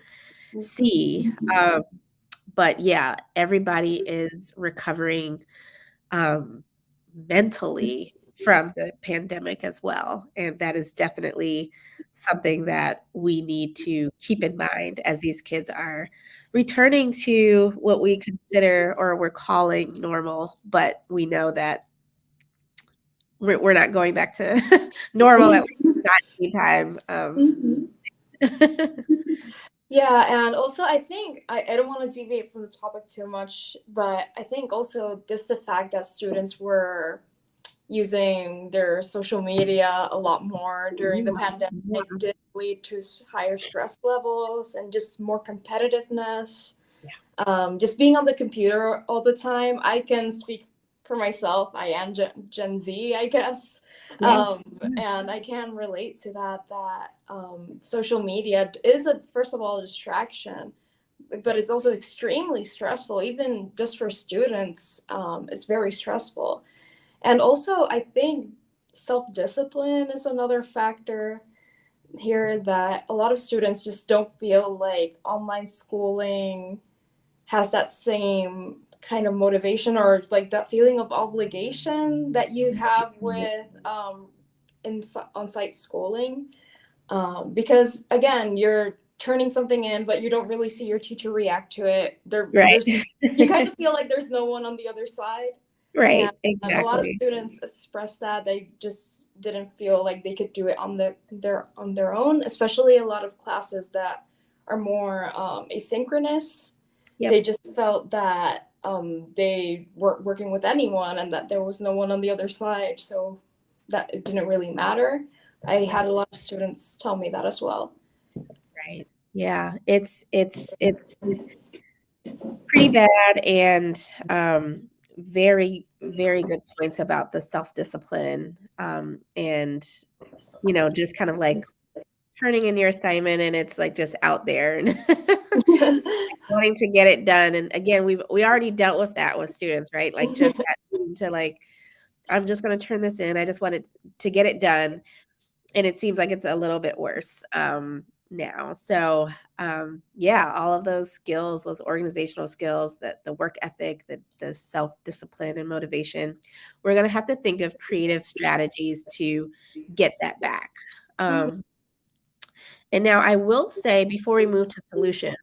see. But yeah, everybody is recovering um, mentally from the pandemic as well. And that is definitely something that we need to keep in mind as these kids are returning to what we consider or we're calling normal, but we know that we're not going back to normal, at least not anytime. Mm-hmm. Yeah, and also I think I don't want to deviate from the topic too much, but I think also just the fact that students were using their social media a lot more during the pandemic Yeah, did lead to higher stress levels and just more competitiveness. Just being on the computer all the time, I can speak for myself. I am Gen Z, I guess. yeah, And I can relate to that social media is first of all a distraction, but it's also extremely stressful. Even just for students, it's very stressful. And also, I think self-discipline is another factor here, that a lot of students just don't feel like online schooling has that same kind of motivation or like that feeling of obligation that you have with on-site schooling, because again, you're turning something in, but you don't really see your teacher react to it. Right. There's you kind of feel like there's no one on the other side. And Right, a lot of exactly. students expressed that they just didn't feel like they could do it on their own, especially a lot of classes that are more asynchronous. Yep. They just felt that they weren't working with anyone and that there was no one on the other side, so that it didn't really matter. I had a lot of students tell me that as well. Right. Yeah, it's pretty bad, and very, very good points about the self-discipline, and, just kind of like turning in your assignment and it's like just out there and wanting to get it done. And again, we already dealt with that with students, right? Like just that need to like, I'm just going to turn this in. I just wanted to get it done. And it seems like it's a little bit worse now. So yeah, all of those skills, those organizational skills, the work ethic, the self-discipline and motivation, we're going to have to think of creative strategies to get that back. Um, and now I will say before we move to solutions,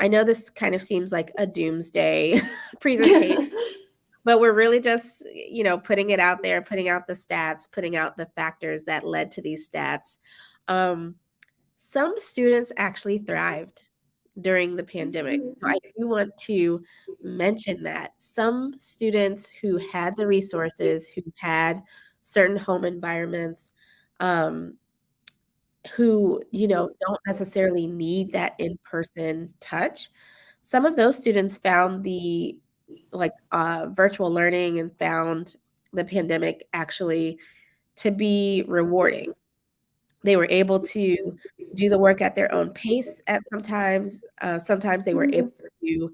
I know this kind of seems like a doomsday presentation, but we're really just, putting it out there, putting out the stats, putting out the factors that led to these stats. Um, some students actually thrived during the pandemic. So I do want to mention that some students who had the resources, who had certain home environments, um, who, don't necessarily need that in-person touch. Some of those students found the virtual learning and found the pandemic actually to be rewarding. They were able to do the work at their own pace at sometimes. Sometimes they were able to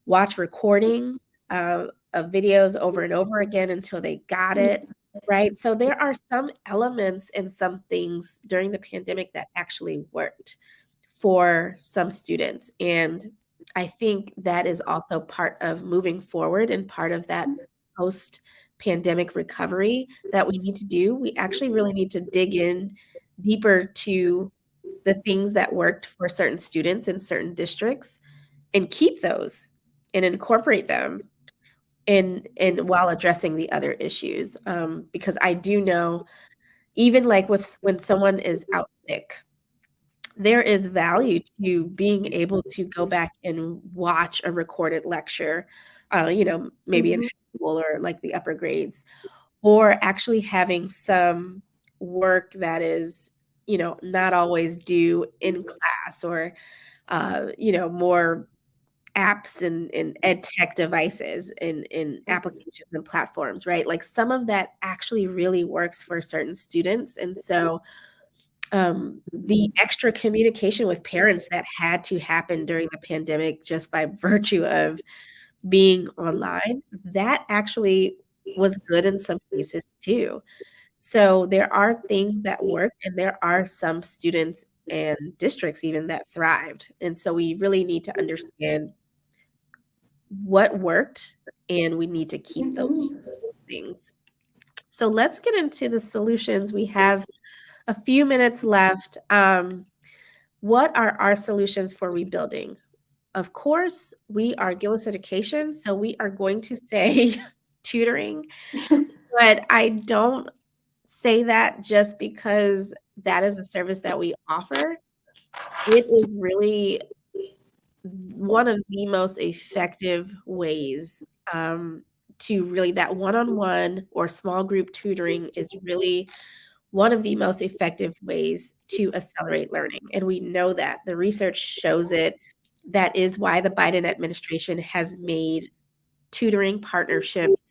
watch recordings of videos over and over again until they got it, right? So there are some elements and some things during the pandemic that actually worked for some students. And I think that is also part of moving forward and part of that post pandemic recovery that we need to do. We actually really need to dig in deeper to the things that worked for certain students in certain districts and keep those and incorporate them and while addressing the other issues. Because I do know even like with when someone is out sick, there is value to being able to go back and watch a recorded lecture, maybe in high school or like the upper grades, or actually having some work that is, not always due in class or, more apps and ed tech devices and applications and platforms, right? Like some of that actually really works for certain students. And so the extra communication with parents that had to happen during the pandemic just by virtue of being online, that actually was good in some cases too. So there are things that work, and there are some students and districts even that thrived. And so we really need to understand what worked, and we need to keep those things. So let's get into the solutions. We have a few minutes left. What are our solutions for rebuilding? Of course, we are Gillis Education, so we are going to say tutoring, but I don't say that just because that is a service that we offer. It is really one of the most effective ways to really that one-on-one or small group tutoring is really one of the most effective ways to accelerate learning. And we know that the research shows it. That is why the Biden administration has made tutoring partnerships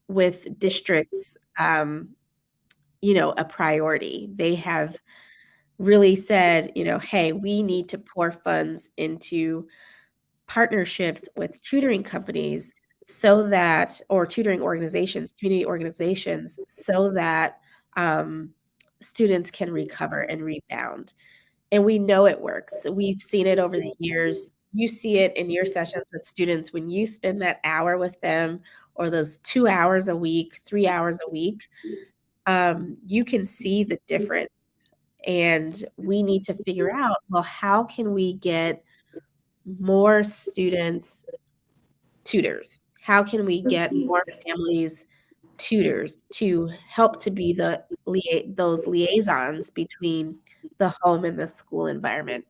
with districts, a priority. They have really said, hey, we need to pour funds into partnerships with tutoring companies so that, or tutoring organizations, community organizations, so that students can recover and rebound. And we know it works. We've seen it over the years. You see it in your sessions with students when you spend that hour with them or those 2 hours a week, 3 hours a week, you can see the difference. And we need to figure out, well, how can we get more students tutors? How can we get more families tutors to help to be those liaisons between the home and the school environment?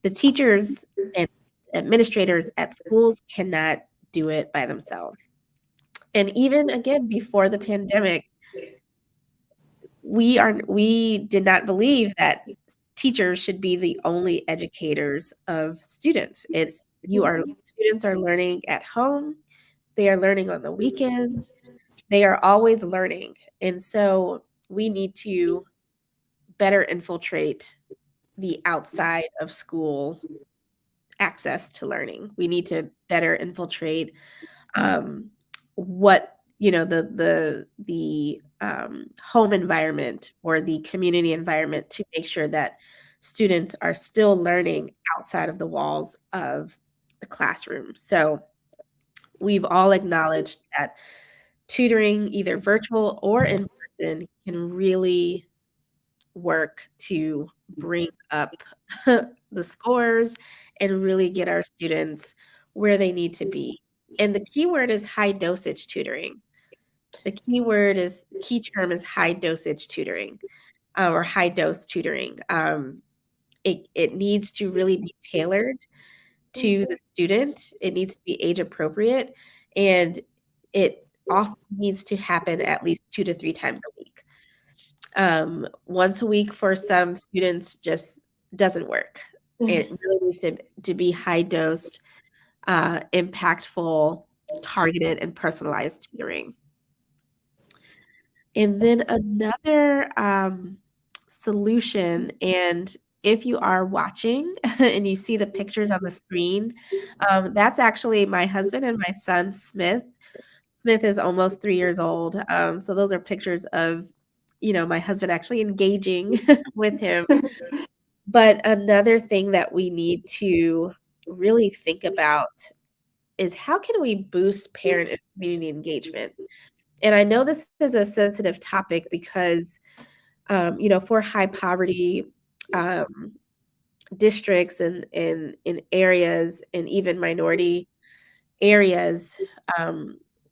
The teachers and administrators at schools cannot do it by themselves. And even again, before the pandemic, we did not believe that teachers should be the only educators of students. It's you are students are learning at home, they are learning on the weekends, they are always learning. And so we need to better infiltrate the outside of school access to learning. We need to better infiltrate what the home environment or the community environment to make sure that students are still learning outside of the walls of the classroom. So we've all acknowledged that tutoring, either virtual or in person, can really work to bring up the scores and really get our students where they need to be. And the key word is high dosage tutoring. Key term is high dosage tutoring, or high dose tutoring. It needs to really be tailored to the student. It needs to be age appropriate, and it often needs to happen at least 2 to 3 times a week. Once a week for some students just doesn't work. It really needs to be high dosed, impactful, targeted, and personalized tutoring. And then another solution, and if you are watching and you see the pictures on the screen, that's actually my husband and my son, Smith. Smith is almost 3 years old. So those are pictures of, my husband actually engaging with him. But another thing that we need to really think about is how can we boost parent and community engagement? And I know this is a sensitive topic because, for high poverty districts and in areas and even minority areas,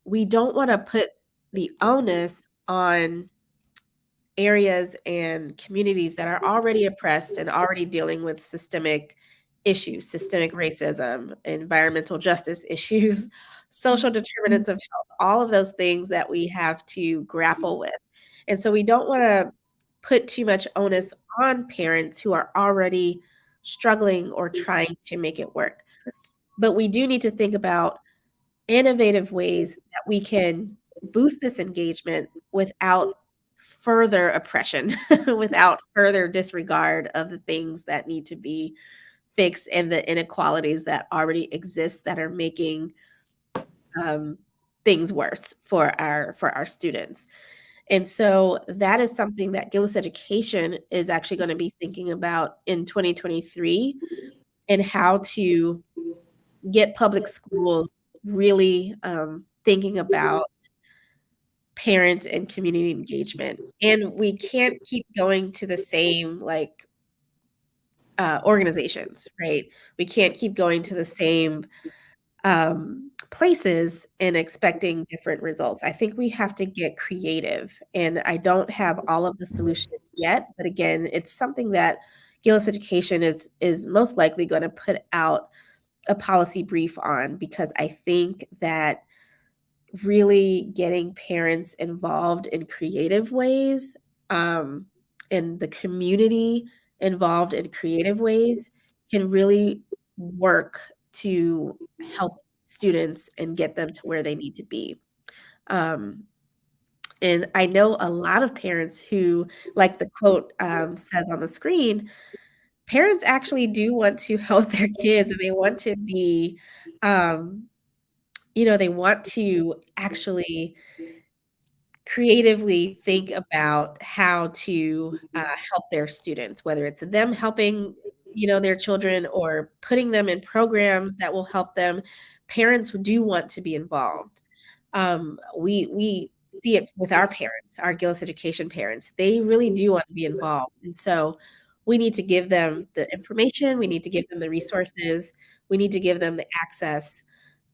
we don't want to put the onus on areas and communities that are already oppressed and already dealing with systemic issues, systemic racism, environmental justice issues, social determinants of health, all of those things that we have to grapple with. And so we don't want to put too much onus on parents who are already struggling or trying to make it work. But we do need to think about innovative ways that we can boost this engagement without further oppression, without further disregard of the things that need to be fixed and the inequalities that already exist that are making things worse for our students. And so that is something that Gillis Education is actually going to be thinking about in 2023, and how to get public schools really thinking about parent and community engagement. And we can't keep going to the same organizations, right? We can't keep going to the same places and expecting different results. I think we have to get creative, and I don't have all of the solutions yet. But again, it's something that Gillis Education is most likely going to put out a policy brief on, because I think that really getting parents involved in creative ways, and the community involved in creative ways can really work to help students and get them to where they need to be. Um, and I know a lot of parents who, like the quote says on the screen, parents actually do want to help their kids, and they want to be, um, they want to actually creatively think about how to help their students, whether it's them helping, their children, or putting them in programs that will help them. Parents do want to be involved. We see it with our parents, our Gillis Education parents. They really do want to be involved. And so we need to give them the information, we need to give them the resources, we need to give them the access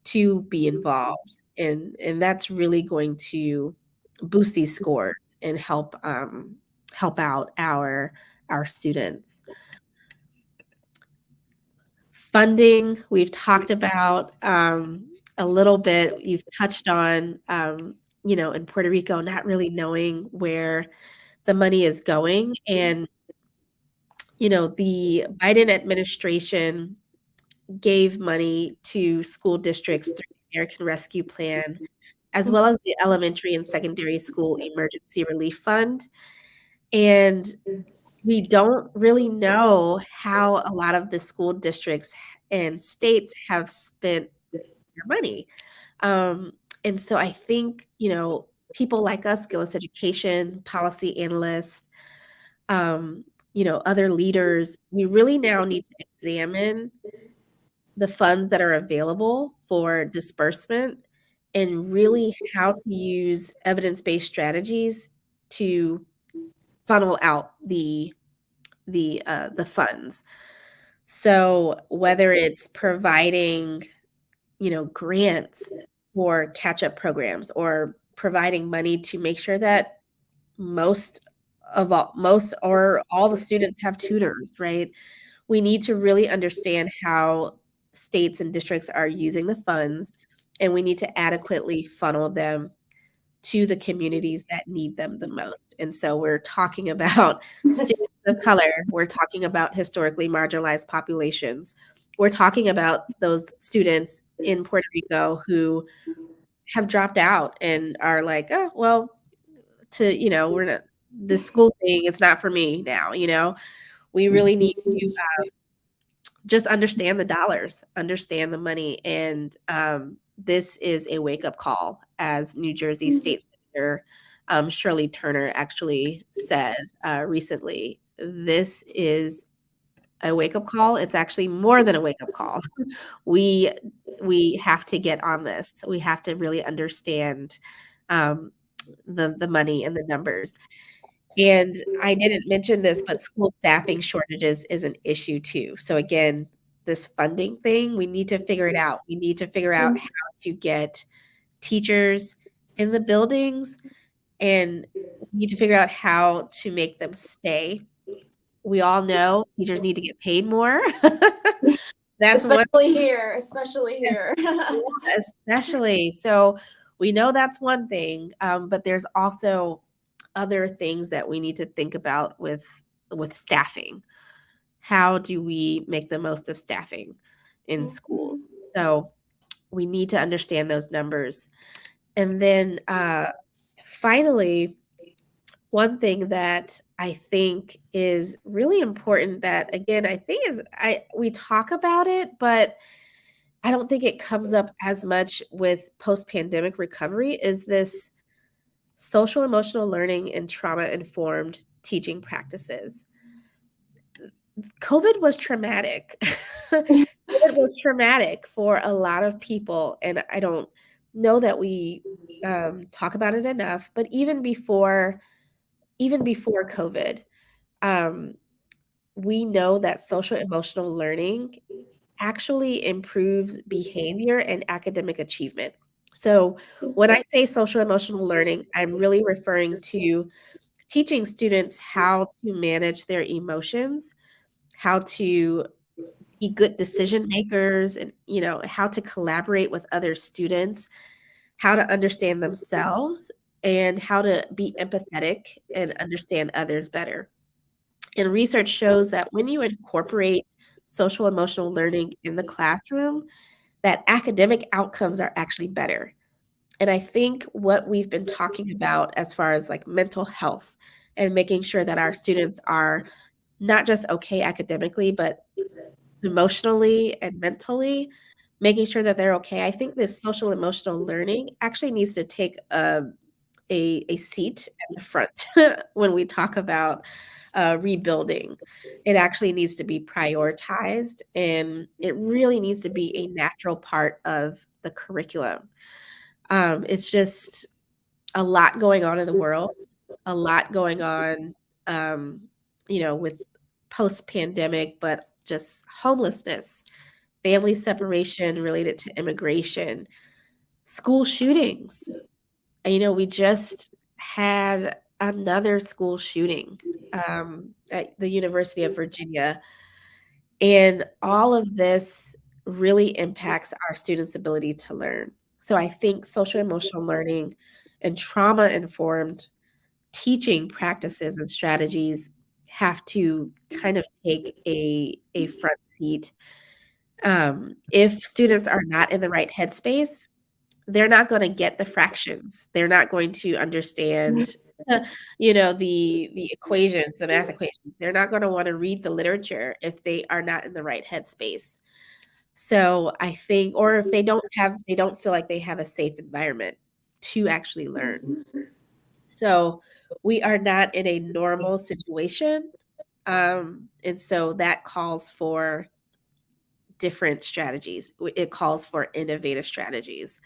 to be involved. And that's really going to boost these scores and help out our students. Funding, we've talked about a little bit. You've touched on, in Puerto Rico, not really knowing where the money is going. And, the Biden administration gave money to school districts through the American Rescue Plan, as well as the Elementary and Secondary School Emergency Relief Fund. And we don't really know how a lot of the school districts and states have spent their money. And so I think, people like us, Gillis Education, policy analysts, other leaders, we really now need to examine the funds that are available for disbursement and really how to use evidence-based strategies to funnel out the funds. So whether it's providing, grants for catch-up programs or providing money to make sure that most or all the students have tutors, right? We need to really understand how states and districts are using the funds, and we need to adequately funnel them to the communities that need them the most. And so we're talking about students of color, we're talking about historically marginalized populations, we're talking about those students in Puerto Rico who have dropped out and are like, oh, well, we're not, this school thing, it's not for me now, we really need to just understand the dollars, understand the money. And this is a wake-up call, as New Jersey State Senator Shirley Turner actually said recently. This is a wake-up call. It's actually more than a wake-up call. We have to get on this. We have to really understand the money and the numbers. And I didn't mention this, but school staffing shortages is an issue too. So again, this funding thing, we need to figure it out. We need to figure out how to get teachers in the buildings, and we need to figure out how to make them stay. We all know teachers need to get paid more. That's one. Especially here. Yeah, especially. So we know that's one thing, but there's also other things that we need to think about with staffing. How do we make the most of staffing in schools? So we need to understand those numbers. And then finally, one thing that I think is really important that, again, I think we talk about it, but I don't think it comes up as much with post-pandemic recovery, is this social emotional learning and trauma-informed teaching practices. COVID was traumatic. COVID was traumatic for a lot of people, and I don't know that we talk about it enough. But even before COVID, we know that social emotional learning actually improves behavior and academic achievement. So when I say social emotional learning, I'm really referring to teaching students how to manage their emotions, how to be good decision makers, and how to collaborate with other students, how to understand themselves, and how to be empathetic and understand others better. And research shows that when you incorporate social emotional learning in the classroom, that academic outcomes are actually better. And I think what we've been talking about as far as like mental health and making sure that our students are not just okay academically, but emotionally and mentally, making sure that they're okay. I think this social emotional learning actually needs to take a seat at the front when we talk about rebuilding. It actually needs to be prioritized, and it really needs to be a natural part of the curriculum. It's just a lot going on in the world, a lot going on, with post-pandemic, but just homelessness, family separation related to immigration, school shootings. We just had another school shooting at the University of Virginia, and all of this really impacts our students' ability to learn. So I think social emotional learning and trauma informed teaching practices and strategies have to kind of take a front seat. If students are not in the right headspace, they're not gonna get the fractions. They're not going to understand, the equations, the math equations. They're not gonna wanna read the literature if they are not in the right headspace. So, I think or if they don't feel like they have a safe environment to actually learn. So, we are not in a normal situation, and so that calls for different strategies. It calls for innovative strategies.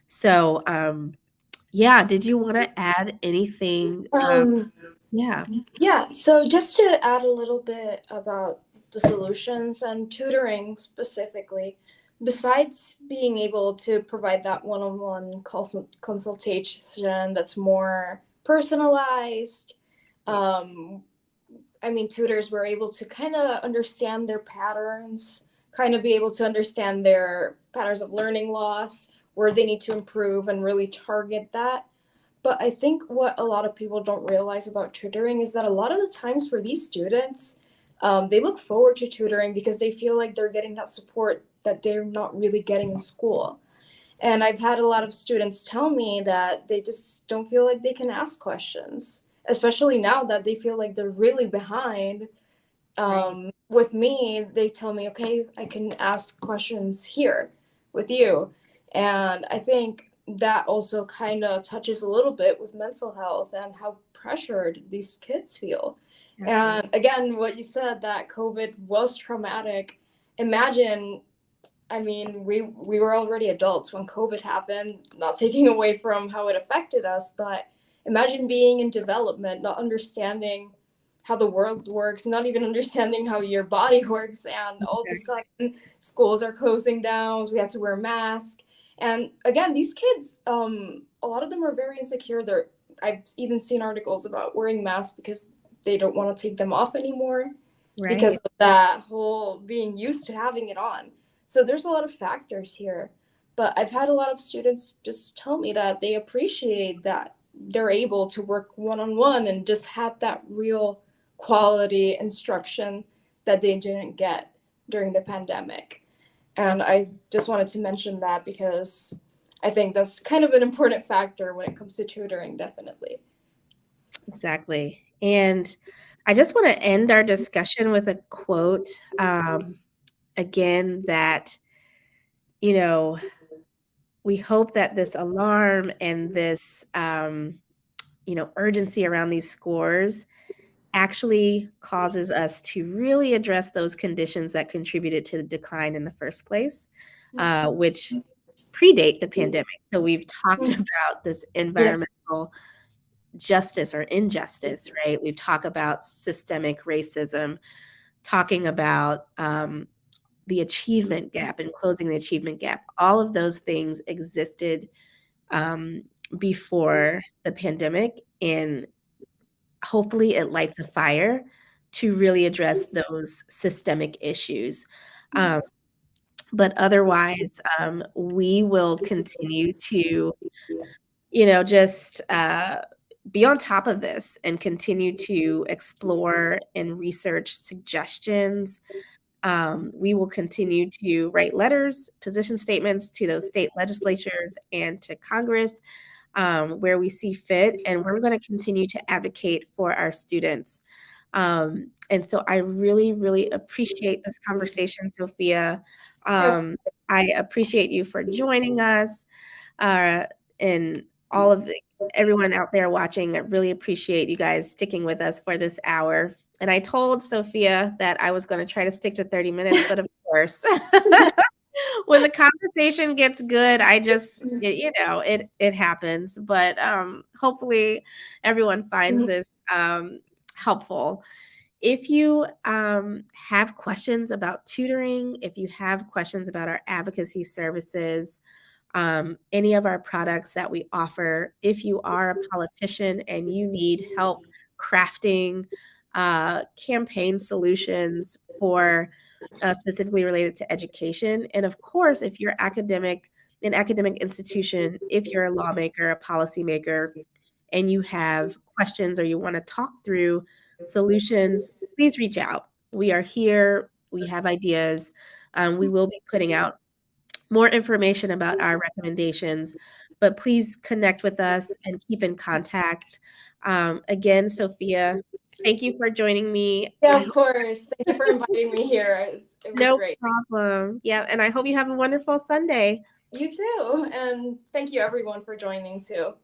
So, yeah, did you wanna add anything? Um, Yeah. yeah, so just to add a little bit about the solutions and tutoring specifically, besides being able to provide that one-on-one consultation that's more personalized, Yeah, um, I mean, tutors were able to kind of understand their patterns, kind of be able to understand their patterns of learning loss, where they need to improve and really target that. But I think what a lot of people don't realize about tutoring is that a lot of the times for these students, they look forward to tutoring because they feel like they're getting that support that they're not really getting in school. And I've had a lot of students tell me that they just don't feel like they can ask questions, especially now that they feel like they're really behind. right, With me, they tell me, okay, I can ask questions here with you. And I think that also kind of touches a little bit with mental health and how pressured these kids feel. absolutely. And again, what you said that COVID was traumatic. Imagine, I mean, we were already adults when COVID happened, not taking away from how it affected us, but imagine being in development, not understanding how the world works, not even understanding how your body works, and all of a Okay. sudden schools are closing down, so we have to wear masks. And again, these kids, a lot of them are very insecure. I've even seen articles about wearing masks because they don't want to take them off anymore because Right, of that whole being used to having it on. So there's a lot of factors here. But I've had a lot of students just tell me that they appreciate that they're able to work one on one and just have that real quality instruction that they didn't get during the pandemic. And absolutely, I just wanted to mention that because I think that's kind of an important factor when it comes to tutoring, definitely. exactly. And I just wanna end our discussion with a quote, again, that, you know, we hope that this alarm and this, urgency around these scores actually causes us to really address those conditions that contributed to the decline in the first place, which predate the pandemic. So we've talked about this Yeah. environmental justice or injustice, right? We've talked about systemic racism, talking about the achievement gap and closing the achievement gap. All of those things existed um, before the pandemic, and hopefully it lights a fire to really address those systemic issues. Um, but otherwise, we will continue to, just be on top of this and continue to explore and research suggestions. We will continue to write letters, position statements to those state legislatures and to Congress where we see fit, and we're going to continue to advocate for our students. And so I really, really appreciate this conversation, Sophia. Yes. Um, I appreciate you for joining us, uh, and all of everyone out there watching. I really appreciate you guys sticking with us for this hour. And I told Sophia that I was going to try to stick to 30 minutes, but of course. when the conversation gets good, it happens. But hopefully everyone finds this helpful. If you have questions about tutoring, if you have questions about our advocacy services, any of our products that we offer, if you are a politician and you need help crafting campaign solutions for specifically related to education, and of course, if you're an academic institution, if you're a lawmaker, a policymaker, and you have questions or you want to talk through solutions, please reach out. We are here. We have ideas. We will be putting out more information about our recommendations, but please connect with us and keep in contact. Again, Sophia, thank you for joining me. Yeah, of course. Thank you for inviting me here. It was No great. problem. Yeah, and I hope you have a wonderful Sunday. You too. And thank you, everyone, for joining too.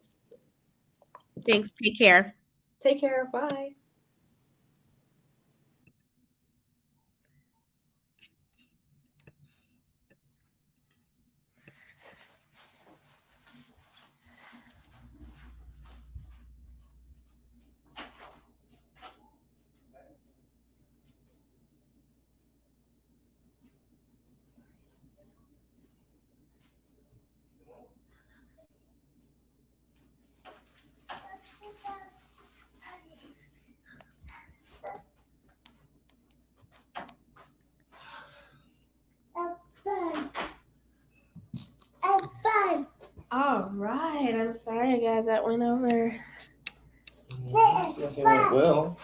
Thanks. Take care. Take care. Bye. All right. I'm sorry, guys. That went over. It went well.